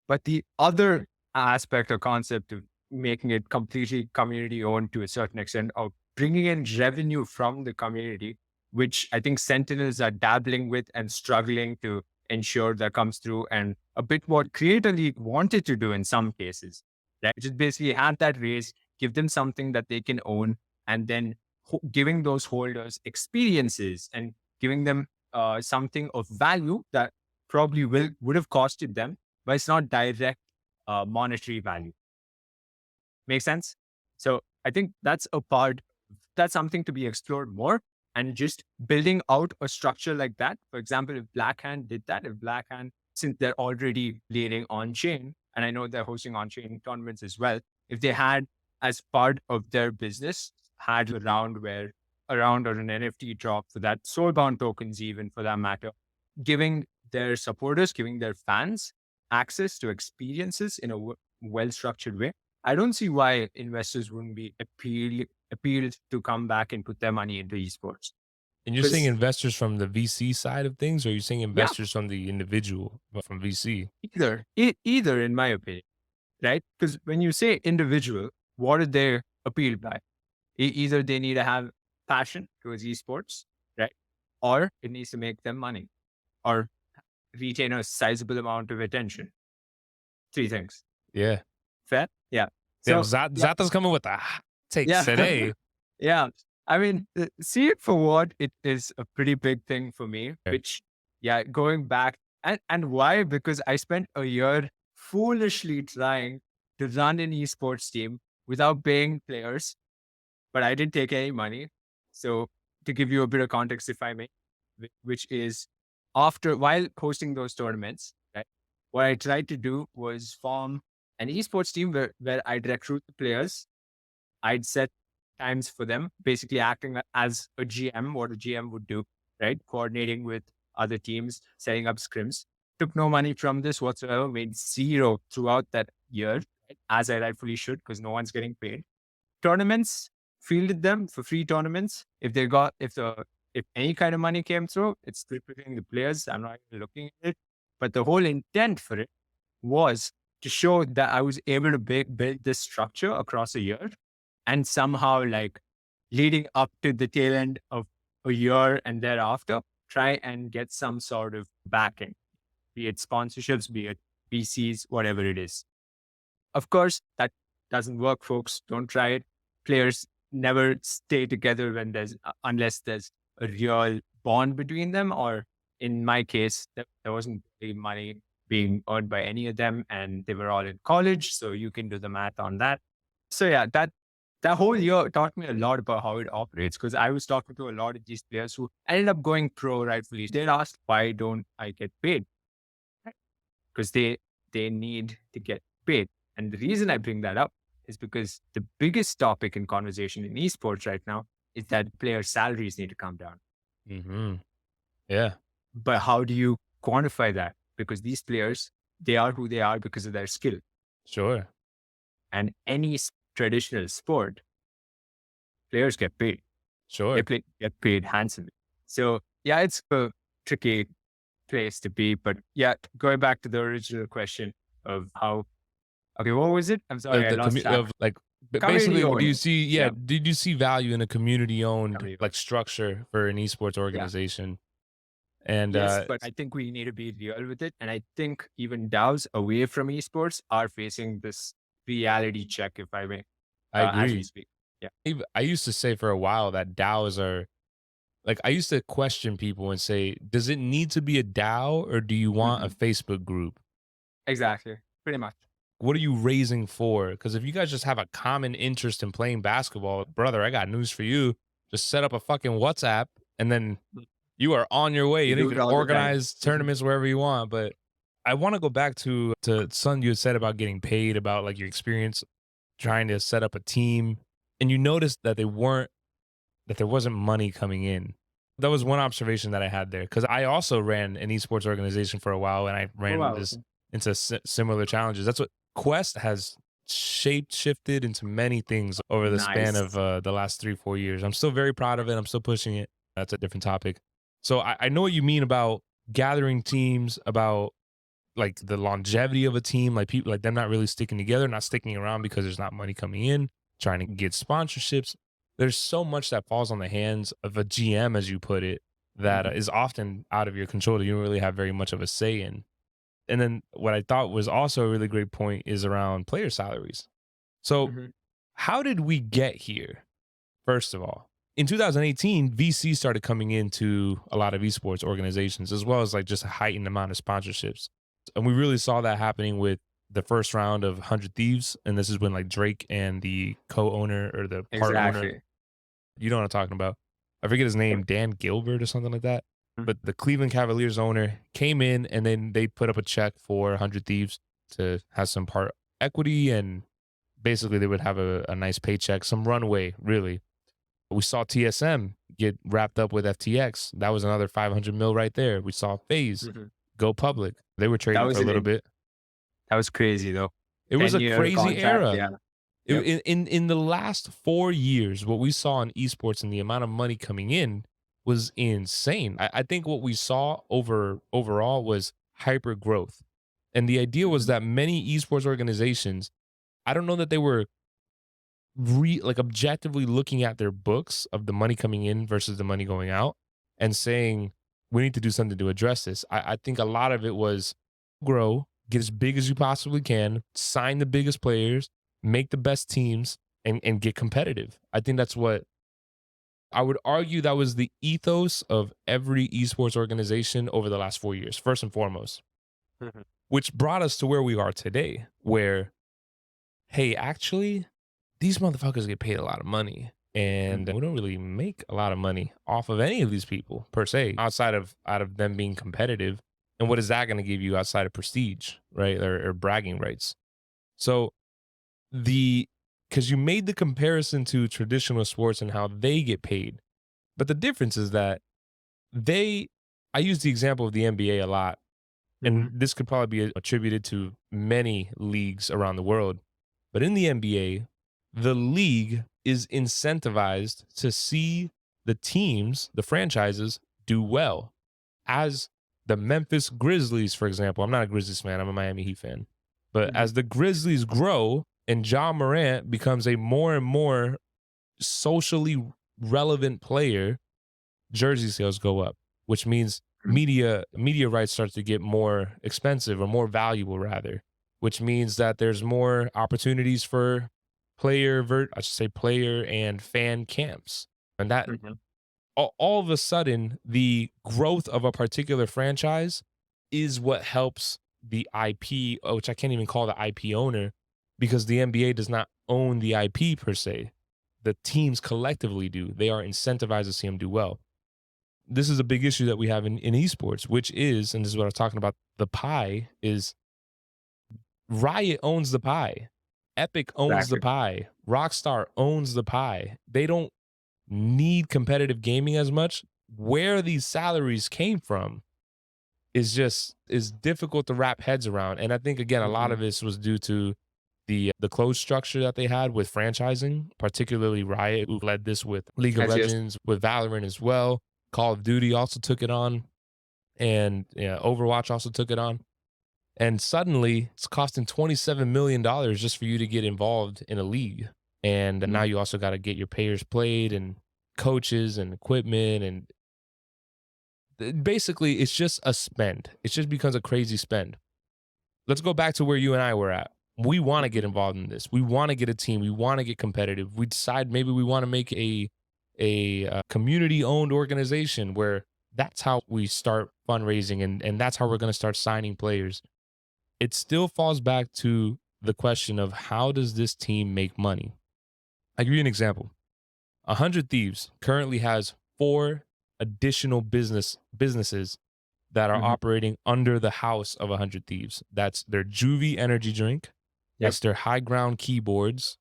But the other aspect or concept of making it completely community owned to a certain extent, or bringing in revenue from the community, which I think Sentinels are dabbling with and struggling to ensure that comes through, and a bit what Creator League wanted to do in some cases, right? Just basically had that raise, give them something that they can own, and then giving those holders experiences and giving them something of value that probably would have costed them, but it's not direct monetary value. Make sense? So I think that's that's something to be explored more, and just building out a structure like that. For example, if Blackhand did that, if Blackhand, since they're already leading on chain, and I know they're hosting on chain tournaments as well, if they had as part of their business had a round where a round or an NFT drop for that soulbound tokens, even for that matter, giving their supporters, giving their fans access to experiences in a well structured way, I don't see why investors wouldn't be appealed to come back and put their money into esports. And you're saying investors from the VC side of things, or you're saying Yeah, investors from the individual from VC? either in my opinion, right? Because when you say individual, what are they appealed by? Either they need to have passion towards esports, right? Or it needs to make them money or retain a sizable amount of attention. Three things. Yeah. Fair? Yeah. Damn, So Zata's coming with the hot takes yeah. today. Yeah. I mean, see it for what it is, a pretty big thing for me, which, yeah, going back and why? Because I spent a year foolishly trying to run an esports team without paying players, but I didn't take any money. So to give you a bit of context, if I may, which is while hosting those tournaments, right? What I tried to do was form an esports team where I'd recruit the players. I'd set times for them, basically acting as a GM, what a GM would do, right? Coordinating with other teams, setting up scrims. Took no money from this whatsoever, made zero throughout that year, right? As I rightfully should, because no one's getting paid. Tournaments, fielded them for free tournaments. If any kind of money came through, it's split between the players. I'm not even looking at it. But the whole intent for it was to show that I was able to build this structure across a year, and somehow, like, leading up to the tail end of a year and thereafter, try and get some sort of backing, be it sponsorships, be it VCs, whatever it is. Of course, that doesn't work, folks. Don't try it. Players never stay together unless there's a real bond between them, or in my case, there wasn't really money being earned by any of them, and they were all in college. So you can do the math on that. So yeah, that whole year taught me a lot about how it operates, because I was talking to a lot of these players who ended up going pro rightfully. They'd ask, why don't I get paid? Because they need to get paid. And the reason I bring that up is because the biggest topic in conversation in esports right now is that player salaries need to come down. Mm-hmm. Yeah. But how do you quantify that? Because these players, they are who they are because of their skill. Sure. And any traditional sport, players get paid. Sure. They get paid handsomely. So yeah, it's a tricky place to be. But yeah, going back to the original question of how, okay, what was it? I'm sorry, I lost track. Of like, basically, do you see, did you see value in a community-owned like structure for an esports organization? And yes, but I think we need to be real with it. And I think even DAOs away from esports are facing this reality check, if I may. I agree. As we speak. Yeah. I used to say for a while that DAOs are, like, I used to question people and say, does it need to be a DAO, or do you want a Facebook group? Exactly. Pretty much. What are you raising for? Because if you guys just have a common interest in playing basketball, brother, I got news for you. Just set up a fucking WhatsApp, and then you are on your way. You can organize tournaments wherever you want. But I want to go back to something you had said about getting paid, about like your experience trying to set up a team, and you noticed that there wasn't money coming in. That was one observation that I had there, because I also ran an esports organization for a while, and I ran into similar challenges. That's what Quest has shifted into many things over the span of the last 3-4 years. I'm still very proud of it. I'm still pushing it. That's a different topic. So I know what you mean about gathering teams, about like the longevity of a team, like people, like them not really sticking together, not sticking around because there's not money coming in, trying to get sponsorships. There's so much that falls on the hands of a GM, as you put it, that is often out of your control that you don't really have very much of a say in. And then what I thought was also a really great point is around player salaries. So how did we get here? First of all, in 2018, VC started coming into a lot of esports organizations, as well as like just a heightened amount of sponsorships. And we really saw that happening with the first round of 100 Thieves, and this is when like Drake and the co-owner or the part owner, Exactly. you know what I'm talking about. I forget his name, Yep. Dan Gilbert or something like that. Mhm. But the Cleveland Cavaliers owner came in and then they put up a check for 100 Thieves to have some part equity, and basically they would have a nice paycheck, some runway, really. We saw TSM get wrapped up with FTX. That was another 500 mil right there. We saw FaZe Mhm. go public. They were That trading for was a little an bit. that was crazy though. It was a 10-year crazy contract. era. Yeah. Yep. In the last 4 years, what we saw in esports and the amount of money coming in was insane. I think what we saw overall was hyper growth. And the idea was Mhm. that many esports organizations, I don't know that they were like objectively looking at their books of the money coming in versus the money going out and saying, we need to do something to address this. I think a lot of it was grow, get as big as you possibly can, sign the biggest players, make the best teams, and get competitive. I think that's what I would argue that was the ethos of every esports organization over the last 4 years, first and foremost, Mhm. which brought us to where we are today, where, hey, actually, these motherfuckers get paid a lot of money. And Mhm. we don't really make a lot of money off of any of these people per se, outside of out of them being competitive. And what is that going to give you outside of prestige, right? Or bragging rights. So the because you made the comparison to traditional sports and how they get paid. But the difference is that they I use the example of the NBA a lot, and Mhm. this could probably be attributed to many leagues around the world. But in the NBA, the league is incentivized to see the teams, the franchises, do well. As the Memphis Grizzlies, for example, I'm not a Grizzlies fan, I'm a Miami Heat fan. But Mhm. as the Grizzlies grow and Ja Morant becomes a more and more socially relevant player, jersey sales go up, which means Mhm. media rights start to get more expensive or more valuable rather, which means that there's more opportunities for I should say player and fan camps. And that Mhm. all of a sudden the growth of a particular franchise is what helps the IP, which I can't even call the IP owner because the NBA does not own the IP per se. The teams collectively do. They are incentivized to see them do well. This is a big issue that we have in esports, which is, and this is what I was talking about, the pie is Riot owns the pie. Epic owns the Exactly. pie. Rockstar owns the pie. They don't need competitive gaming as much. Where these salaries came from is difficult to wrap heads around. And I think again, a lot Mhm. of this was due to the closed structure that they had with franchising, particularly Riot, who led this with League of Yes. Legends, with Valorant as well. Call of Duty also took it on, and yeah, Overwatch also took it on. And suddenly, it's costing $27 million just for you to get involved in a league. And now Mhm. you also got to get your payers played and coaches and equipment. And basically, it's just a spend. It just becomes a crazy spend. Let's go back to where you and I were at. We want to get Mhm. involved in this. We want to get a team. We want to get competitive. We decide maybe we want to make a community owned organization where that's how we start fundraising, and that's how we're going to start signing players. It still falls back to the question of how does this team make money? I'll give you an example. 100 Thieves currently has four additional businesses that are Mhm. operating under the house of 100 Thieves. That's their Juvie energy drink. Yep. That's their high ground keyboards.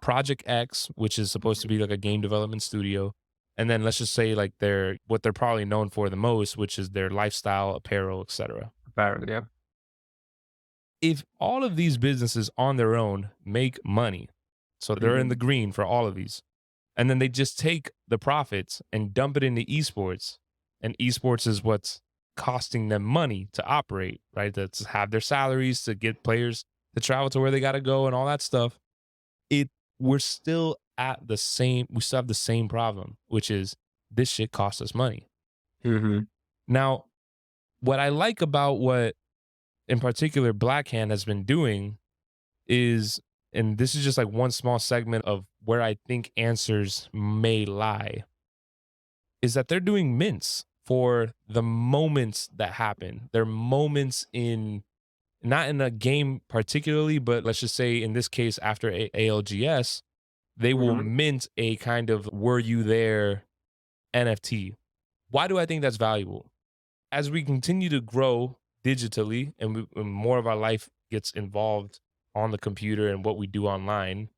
Project X, which is supposed to Mhm. be like a game development studio. And then let's just say like what they're probably known for the most, which is their lifestyle apparel, etc. Apparel. Yep. If all of these businesses on their own make money, so they're in the Mhm. green for all of these, and then they just take the profits and dump it into esports, and esports is what's costing them money to operate, right? To have their salaries, to get players to travel to where they got to go and all that stuff. It we're still at the same, we still have the same problem, which is this shit costs us money. Mhm. Now, what I like about what in particular Blackhand has been doing is, and this is just like one small segment of where I think answers may lie, is that they're doing mints for the moments that happen. They're moments in not in a game particularly, but let's just say in this case, after ALGS, they will Mhm. mint a kind of were you there NFT. Why do I think that's valuable? As we continue to grow digitally and more of our life gets involved on the computer and what we do online,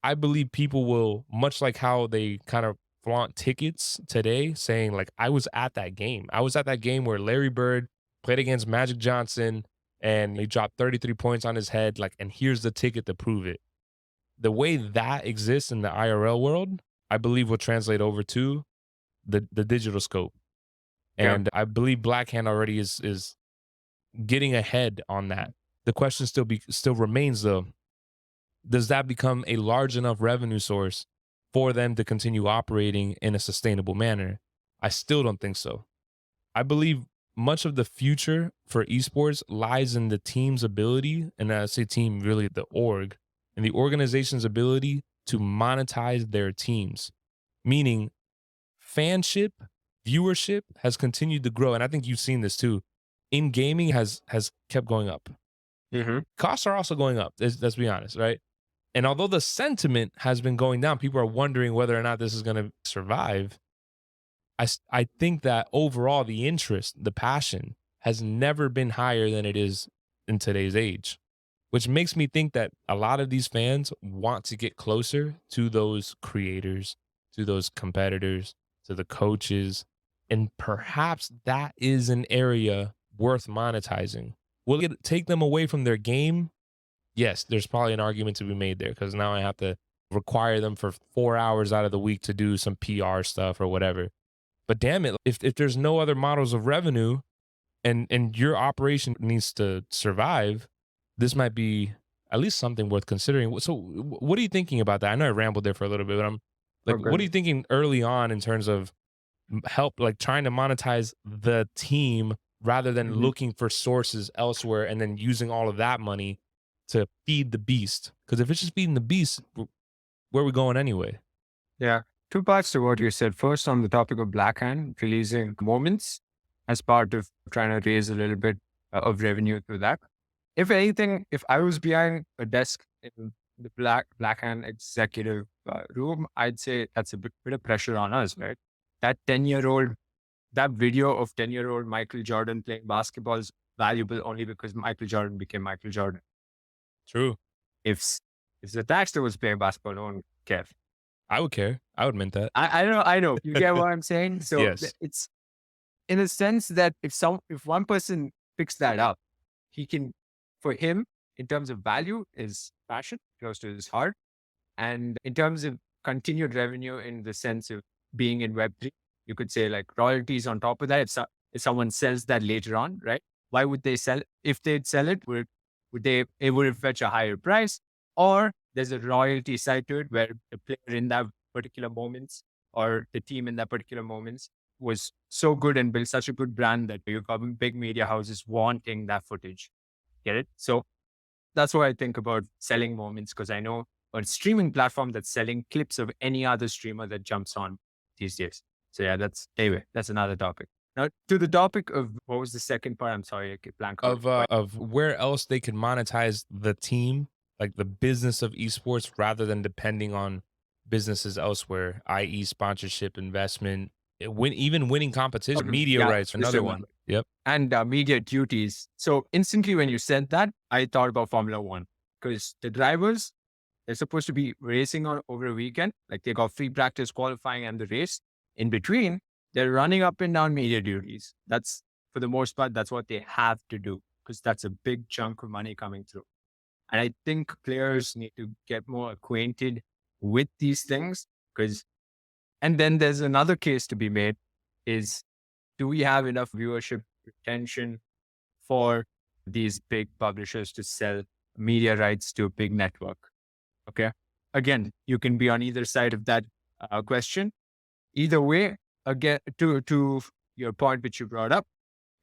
I believe people will, much like how they kind of flaunt tickets today, saying, like, I was at that game. I was at that game where Larry Bird played against Magic Johnson and he dropped 33 points on his head. Like, and here's the ticket to prove it. The way that exists in the IRL world, I believe will translate over to the digital scope. Yeah. And I believe Blackhand already is getting ahead on that. The question still remains though, does that become a large enough revenue source for them to continue operating in a sustainable manner? I still don't think so. I believe much of the future for esports lies in the team's ability, and I say team, really the org, and the organization's ability to monetize their teams. Meaning, fanship, viewership has continued to grow, and I think you've seen this too. In gaming has kept going up. Hmm. Costs are also going up. Let's be honest, right? And although the sentiment has been going down, people are wondering whether or not this is going to survive. I think that overall, the interest, the passion has never been higher than it is in today's age, which makes me think that a lot of these fans want to get closer to those creators, to those competitors, to the coaches. And perhaps that is an area worth monetizing. Will it take them away from their game? Yes, there's probably an argument to be made there because now I have to require them for 4 hours out of the week to do some PR stuff or whatever. But damn it, if there's no other models of revenue and your operation needs to survive, this might be at least something worth considering. So, what are you thinking about that? I know I rambled there for a little bit, but I'm like, what are Okay. you thinking early on in terms of help, like trying to monetize the team rather than Hmm. looking for sources elsewhere and then using all of that money to feed the beast? Because if it's just feeding the beast, where are we going anyway? Yeah. Two parts to what you said. First, on the topic of Blackhand releasing moments as part of trying to raise a little bit of revenue through that. If anything, if I was behind a desk in the Blackhand executive room, I'd say that's a bit of pressure on us, right? That 10-year-old, that video of 10-year-old Michael Jordan playing basketball is valuable only because Michael Jordan became Michael Jordan. True. If if Zatakster was playing basketball, no one would care. I would care. I would mint that. I know. You get what I'm saying? So Yes. it's in a sense that if one person picks that up, he can, for him, in terms of value, is passion close to his heart. And in terms of continued revenue in the sense of being in Web3, you could say like royalties on top of that. If someone sells that later on, right? Why would they sell? If they'd sell it, it would fetch a higher price? Or there's a royalty side to it where the player in that particular moments or the team in that particular moments was so good and built such a good brand that you got big media houses wanting that footage. Get it? So that's what I think about selling moments, because I know a streaming platform that's selling clips of any other streamer that jumps on these days. So yeah, that's another topic. Now to the topic of what was the second part? I'm sorry, I get blank on it. Of where else they can monetize the team, like the business of esports, rather than depending on businesses elsewhere, i.e., sponsorship, investment, even winning competition, Okay, media yeah, rights, just another one. remember. Yep. And media duties. So instantly when you said that, I thought about Formula One, because the drivers, they're supposed to be racing on over a weekend. Like they got free practice, qualifying, and the race. In between, they're running up and down media duties. That's, for the most part, that's what they have to do, because that's a big chunk of money coming through. And I think players need to get more acquainted with these things, because, and then there's another case to be made is, do we have enough viewership retention for these big publishers to sell media rights to a big network? Okay. Again, you can be on either side of that question. Either way, again, to your point, which you brought up,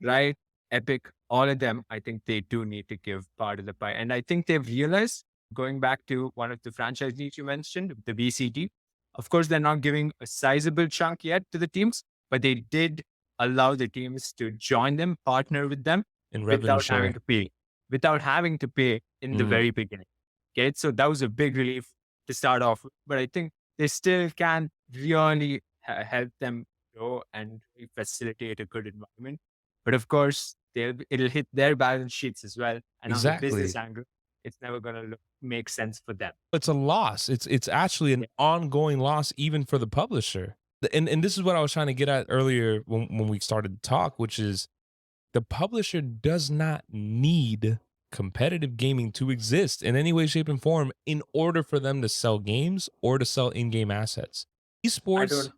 right? Epic, all of them, I think they do need to give part of the pie. And I think they've realized, going back to one of the franchisees you mentioned, the VCT, of course, they're not giving a sizable chunk yet to the teams, but they did allow the teams to join them, partner with them And revenue without having share. to pay. without having to pay in the Mhm. very beginning. Okay. So that was a big relief to start off with. But I think they still can really help them grow and really facilitate a good environment. But of course, it'll hit their balance sheets as well. And on the business Exactly. angle, it's never going to make sense for them. It's a loss. It's actually an Yeah. ongoing loss even for the publisher. And this is what I was trying to get at earlier when we started to talk, which is the publisher does not need competitive gaming to exist in any way, shape, and form in order for them to sell games or to sell in-game assets. I Esports, don't.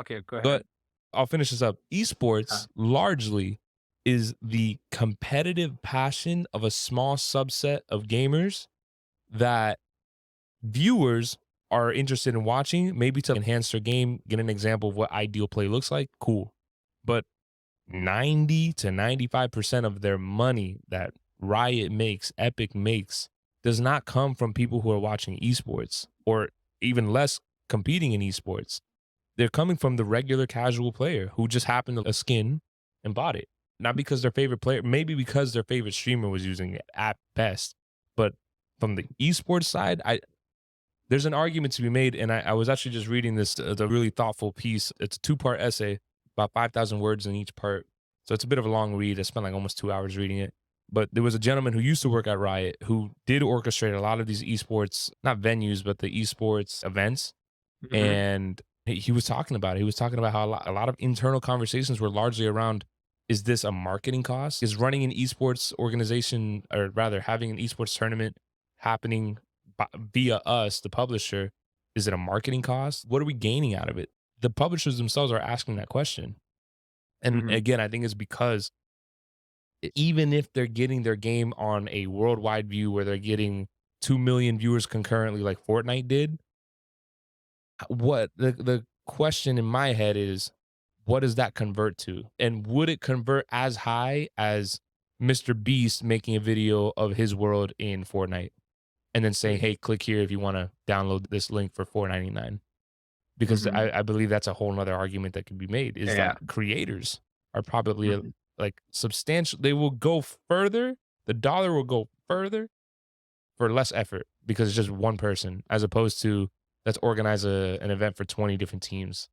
Okay, go ahead. but I'll finish this up. Uh, Esports largely is the competitive passion of a small subset of gamers that viewers are interested in watching, maybe to enhance their game, get an example of what ideal play looks like. Cool. But 90 to 95% of their money that Riot makes, Epic makes, does not come from people who are watching esports or even less competing in esports. They're coming from the regular casual player who just happened to a skin and bought it. Not because their favorite player, maybe because their favorite streamer was using it at best. But from the esports side, there's an argument to be made, and I was actually just reading this, the really thoughtful piece. It's a 2-part essay, about 5,000 words in each part. So it's a bit of a long read. I spent like almost 2 hours reading it. But there was a gentleman who used to work at Riot who did orchestrate a lot of these esports, not venues, but the esports events. mhm, And he was talking about it. He was talking about how a lot of internal conversations were largely around, is this a marketing cost? Is running an esports organization, or rather having an esports tournament happening via us, the publisher, is it a marketing cost? What are we gaining out of it? The publishers themselves are asking that question. And mhm. again, I think it's because even if they're getting their game on a worldwide view where they're getting 2 million viewers concurrently like Fortnite did, what the question in my head is, what does that convert to? And would it convert as high as Mr. Beast making a video of his world in Fortnite and then saying, "Hey, click here if you want to download this link for 4.99?" Because Mhm. I believe that's a whole nother argument that can be made, is that Yeah. creators are probably Mhm. like substantial. They will go further. The dollar will go further for less effort because it's just one person, as opposed to let's organize an event for 20 different teams.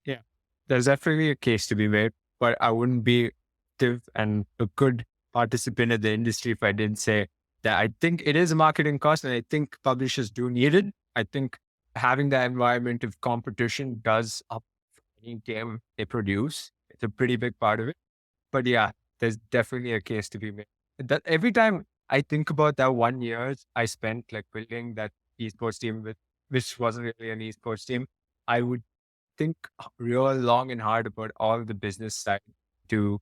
Yeah. There's definitely a case to be made, but I wouldn't be active and a good participant in the industry if I didn't say that I think it is a marketing cost and I think publishers do need it. I think having that environment of competition does up any game they produce. It's a pretty big part of it. But yeah, there's definitely a case to be made. That every time I think about that 1 year I spent like building that esports team with, which wasn't really an esports team, I would think real long and hard about all the business side to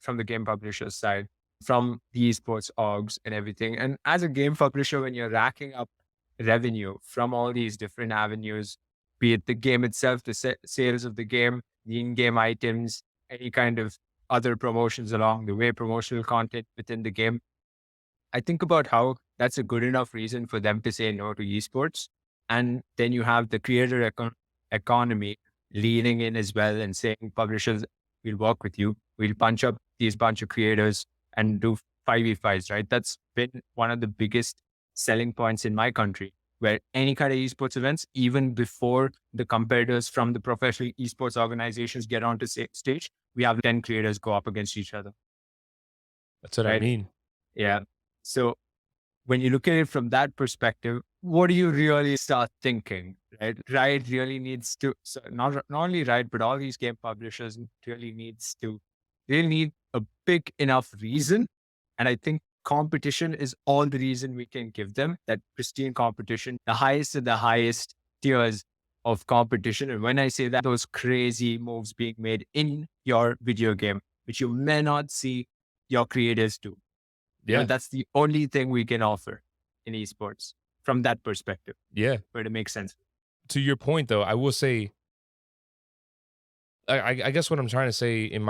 from the game publisher side, from the esports orgs and everything. And as a game publisher, when you're racking up revenue from all these different avenues, be it the game itself, the sales of the game, the in-game items, any kind of other promotions along the way, promotional content within the game, I think about how that's a good enough reason for them to say no to esports. And then you have the creator economy leaning in as well and saying, publishers, we'll work with you. We'll punch up these bunch of creators and do 5v5s, right? That's been one of the biggest selling points in my country, where any kind of esports events, even before the competitors from the professional esports organizations get onto stage, we have 10 creators go up against each other, That's what I right? mean. Yeah. So when you look at it from that perspective, what do you really start thinking? Right, Riot really needs to, so not only Riot, but all these game publishers really need a big enough reason. And I think competition is all the reason we can give them, that pristine competition, the highest of the highest tiers of competition. And when I say that, those crazy moves being made in your video game, which you may not see your creators do. Yeah. That's the only thing we can offer in esports from that perspective, Yeah. where it makes sense. To your point, though, I will say, I guess what I'm trying to say in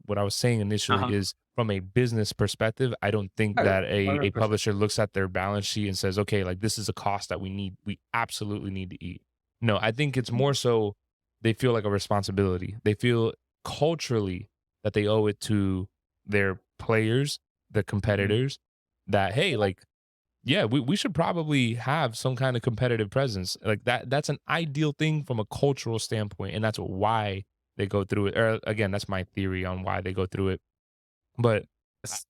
what I was saying initially Uh-huh. is, from a business perspective, I don't think Oh, that a 100%. publisher looks at their balance sheet and says, okay, like this is a cost that we absolutely need to eat. No, I think it's more so they feel like a responsibility. They feel culturally that they owe it to their players, the competitors, that, hey, like, yeah, we should probably have some kind of competitive presence. Like that's an ideal thing from a cultural standpoint, and that's why they go through it. Or again, that's my theory on why they go through it. But uh, That's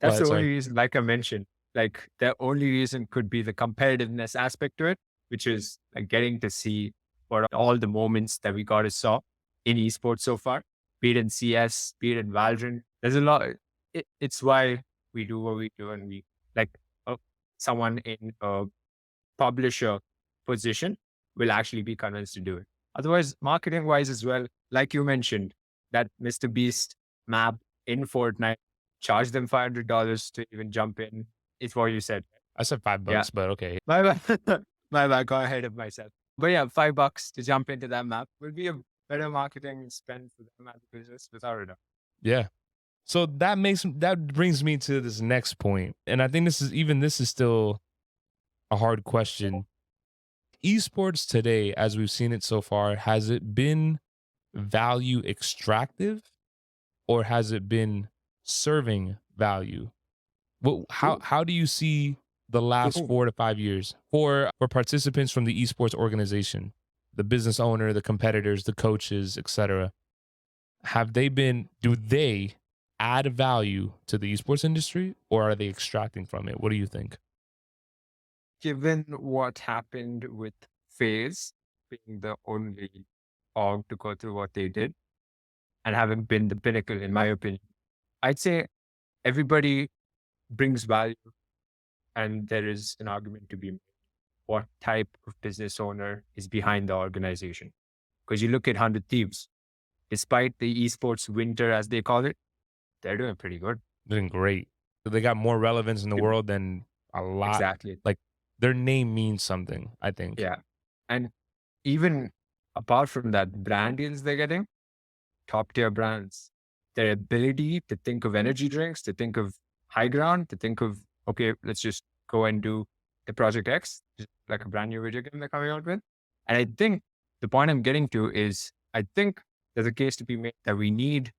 go that's ahead, the only sorry. reason, like I mentioned, like the only reason could be the competitiveness aspect to it, which is like getting to see what are all the moments that we got to saw in esports so far, be it in CS, be it in Valorant. There's a lot. It's why we do what we do, and we like uh, someone in a publisher position will actually be convinced to do it. Otherwise, marketing wise as well, like you mentioned, that Mr. Beast map in Fortnite, charge them $500 to even jump in. It's what you said. I said five Yeah. bucks, but okay. My bad. My bad. Got ahead of myself. But yeah, $5 to jump into that map would be a better marketing spend for them as a business without a doubt. Yeah. So that brings me to this next point, and I think this is still a hard question. Esports today, as we've seen it so far, has it been value extractive or has it been serving value? Ooh. How do you see the last Ooh. 4 to 5 years for participants from the esports organization, the business owner, the competitors, the coaches, etc.? Do they add value to the esports industry or are they extracting from it? What do you think? Given what happened with FaZe being the only org to go through what they did and having been the pinnacle, in my opinion, I'd say everybody brings value and there is an argument to be made. What type of business owner is behind the organization? Because you look at 100 Thieves, despite the esports winter, as they call it, they're doing pretty good. Doing great. They got more relevance in the world than a lot. Exactly. Like their name means something, I think. Yeah. And even apart from that, brand deals they're getting, top tier brands, their ability to think of energy drinks, to think of high ground, to think of, okay, let's just go and do a Project X, just like a brand new video game they're coming out with. And I think the point I'm getting to is I think there's a case to be made that we need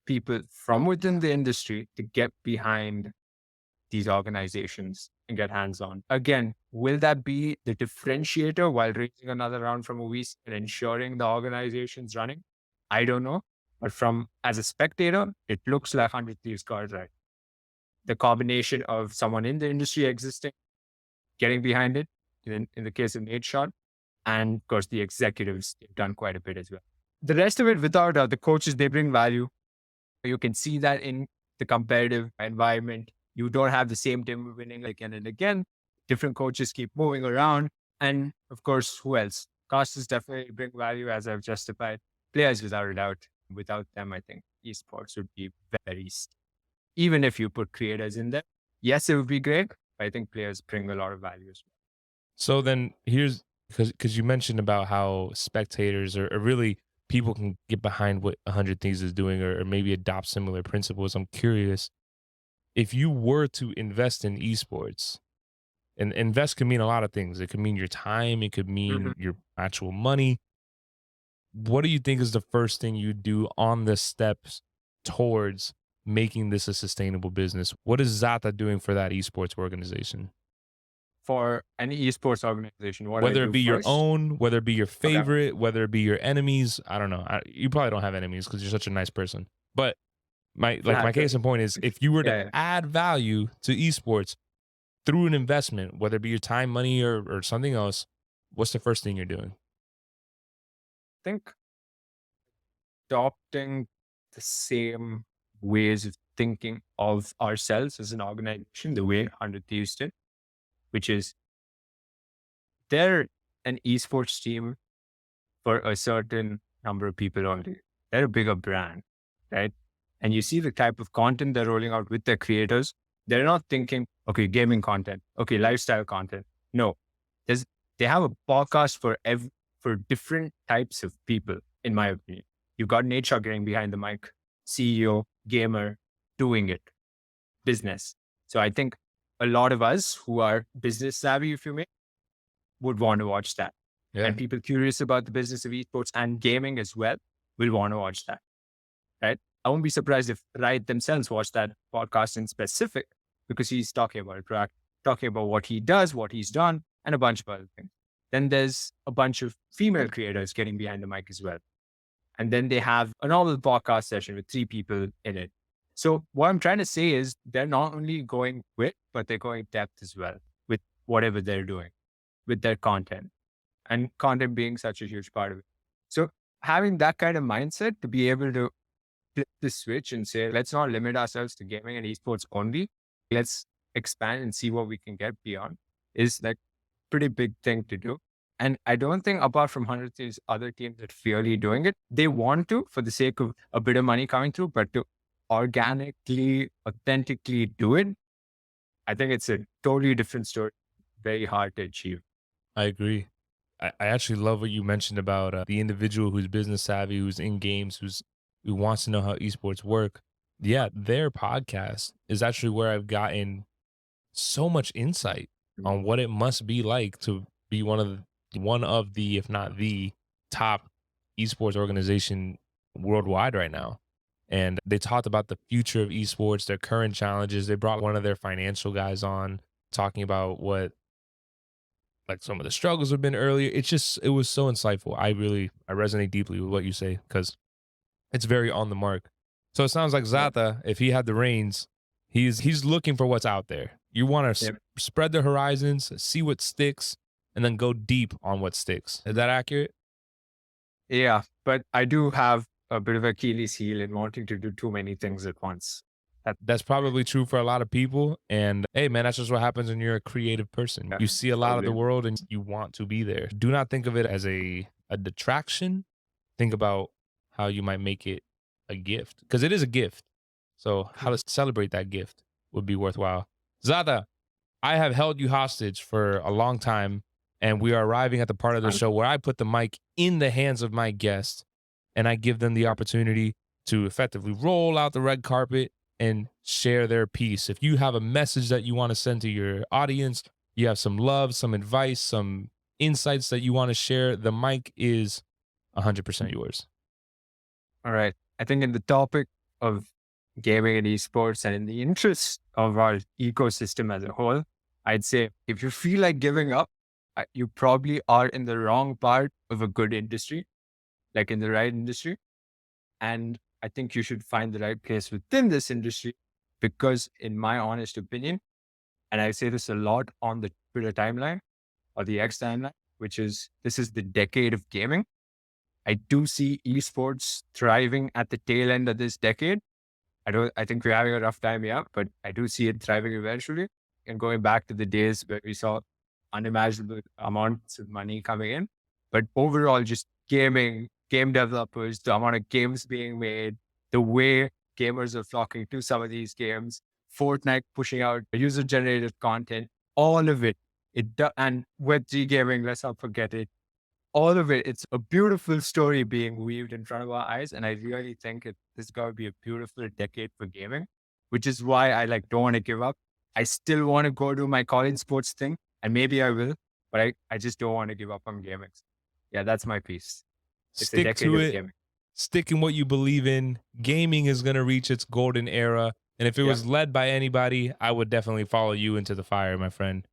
people from within the industry to get behind these organizations and get hands on. Again, will that be the differentiator while raising another round from a VC and ensuring the organization's running? I don't know. But from as a spectator, it looks like 100 Thieves got it right. The combination of someone in the industry existing, getting behind it, in the case of Nate Shot, and of course the executives, they've done quite a bit as well. The rest of it, without doubt, the coaches, they bring value. You can see that in the competitive environment. You don't have the same team winning again and again. Different coaches keep moving around. And of course, who else? Casters definitely bring value, as I've justified. Players, without a doubt. Without them, I think esports would be very steep. Even if you put creators in there, yes, it would be great. But I think players bring a lot of value as well. So then here's because you mentioned about how spectators or really people can get behind what 100 Things is doing or maybe adopt similar principles. I'm curious if you were to invest in esports, and invest can mean a lot of things. It could mean your time, it could mean your actual money. What do you think is the first thing you do on the steps towards making this a sustainable business? What is Zata doing for that esports organization? For any esports organization, what I Whether it do be your first. own, whether it be your Okay. favorite, whether it be your enemies, I don't know. You probably don't have enemies because you're such a nice person. But my case in point is if you were to Yeah. add value to esports through an investment, whether it be your time, money, or something else, what's the first thing you're doing? I think adopting the same ways of thinking of ourselves as an organization, the way 100 Thieves did, which is they're an esports team for a certain number of people only. They're a bigger brand, right? And you see the type of content they're rolling out with their creators. They're not thinking, okay, gaming content, okay, lifestyle content. No, they have a podcast for different types of people, in my opinion. You've got Nature getting behind the mic, CEO, gamer, doing it, business. So I think a lot of us who are business savvy, if you may, would want to watch that. Yeah. And people curious about the business of esports and gaming as well will want to watch that. Right. I won't be surprised if Riot themselves watch that podcast in specific, because he's talking about it, right? Talking about what he does, what he's done, and a bunch of other things. Then there's a bunch of female creators getting behind the mic as well. And then they have a normal podcast session with 3 people in it. So what I'm trying to say is they're not only going quick, but they're going depth as well with whatever they're doing with their content, and content being such a huge part of it. So having that kind of mindset to be able to flip the switch and say, let's not limit ourselves to gaming and esports only. Let's expand and see what we can get beyond, is like pretty big thing to do. And I don't think, apart from hundreds of these other teams that really doing it, they want to for the sake of a bit of money coming through, but to organically, authentically do it, I think it's a totally different story. Very hard to achieve. I agree. I actually love what you mentioned about the individual who's business savvy, who's in games, who wants to know how esports work. Yeah, their podcast is actually where I've gotten so much insight on what it must be like to be one of the, if not the top esports organization worldwide right now. And they talked about the future of esports, their current challenges. They brought one of their financial guys on talking about what like some of the struggles have been earlier. It was so insightful. I resonate deeply with what you say because it's very on the mark. So it sounds like Zata, if he had the reins, he's looking for what's out there. You want to spread the horizons, see what sticks, and then go deep on what sticks. Is that accurate? Yeah, but I do have a bit of Achilles heel in wanting to do too many things at once. That's probably true for a lot of people. And hey, man, that's just what happens when you're a creative person. You see a lot of the world and you want to be there. Do not think of it as a detraction. Think about how you might make it a gift, because it is a gift. So how to celebrate that gift would be worthwhile. Zata, I have held you hostage for a long time, and we are arriving at the part of the show where I put the mic in the hands of my guests and I give them the opportunity to effectively roll out the red carpet and share their piece. If you have a message that you want to send to your audience, you have some love, some advice, some insights that you want to share, the mic is 100% yours. All right. I think in the topic of gaming and esports, and in the interest of our ecosystem as a whole, I'd say if you feel like giving up, you probably are in the wrong part of a good industry, like in the right industry. And I think you should find the right place within this industry, because in my honest opinion, and I say this a lot on the Twitter timeline or the X timeline, which is, this is the decade of gaming. I do see esports thriving at the tail end of this decade. I think we're having a rough time, yeah, but I do see it thriving eventually. And going back to the days where we saw unimaginable amounts of money coming in. But overall, just gaming, game developers, the amount of games being made, the way gamers are flocking to some of these games, Fortnite pushing out user-generated content, all of it. And Web3 gaming, let's not forget it. All of it, it's a beautiful story being weaved in front of our eyes. And I really think this is going to be a beautiful decade for gaming, which is why I don't want to give up. I still want to go do my college sports thing, and maybe I will, but I just don't want to give up on gaming. Yeah, that's my piece. It's Stick to it. Stick in what you believe in. Gaming is going to reach its golden era. And if it was led by anybody, I would definitely follow you into the fire, my friend.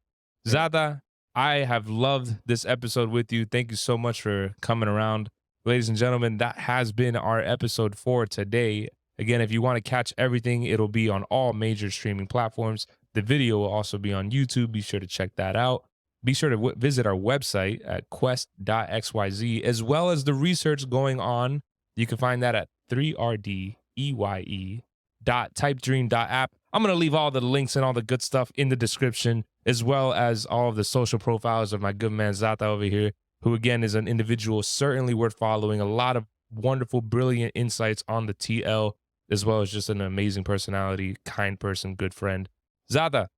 Zata, I have loved this episode with you. Thank you so much for coming around. Ladies and gentlemen, that has been our episode for today. Again, if you want to catch everything, it'll be on all major streaming platforms. The video will also be on YouTube. Be sure to check that out. Be sure to visit our website at quest.xyz, as well as the research going on. You can find that at 3rdeye.typedream.app. I'm going to leave all the links and all the good stuff in the description, as well as all of the social profiles of my good man Zata over here, who again is an individual certainly worth following. A lot of wonderful, brilliant insights on the TL, as well as just an amazing personality, kind person, good friend. Zata,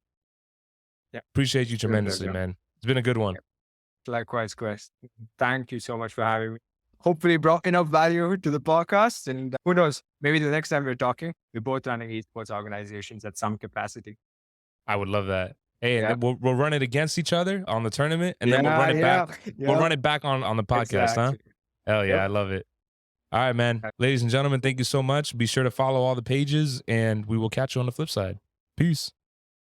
appreciate you tremendously, man. It's been a good one. Likewise, Quez. Thank you so much for having me. Hopefully brought enough value to the podcast. And who knows, maybe the next time we're talking, we're both running esports organizations at some capacity. I would love that. Hey, and we'll run it against each other on the tournament, and then we'll run it back. We'll run it back on the podcast, huh? Hell yeah, I love it. All right, man. Ladies and gentlemen, thank you so much. Be sure to follow all the pages, and we will catch you on the flip side. Peace.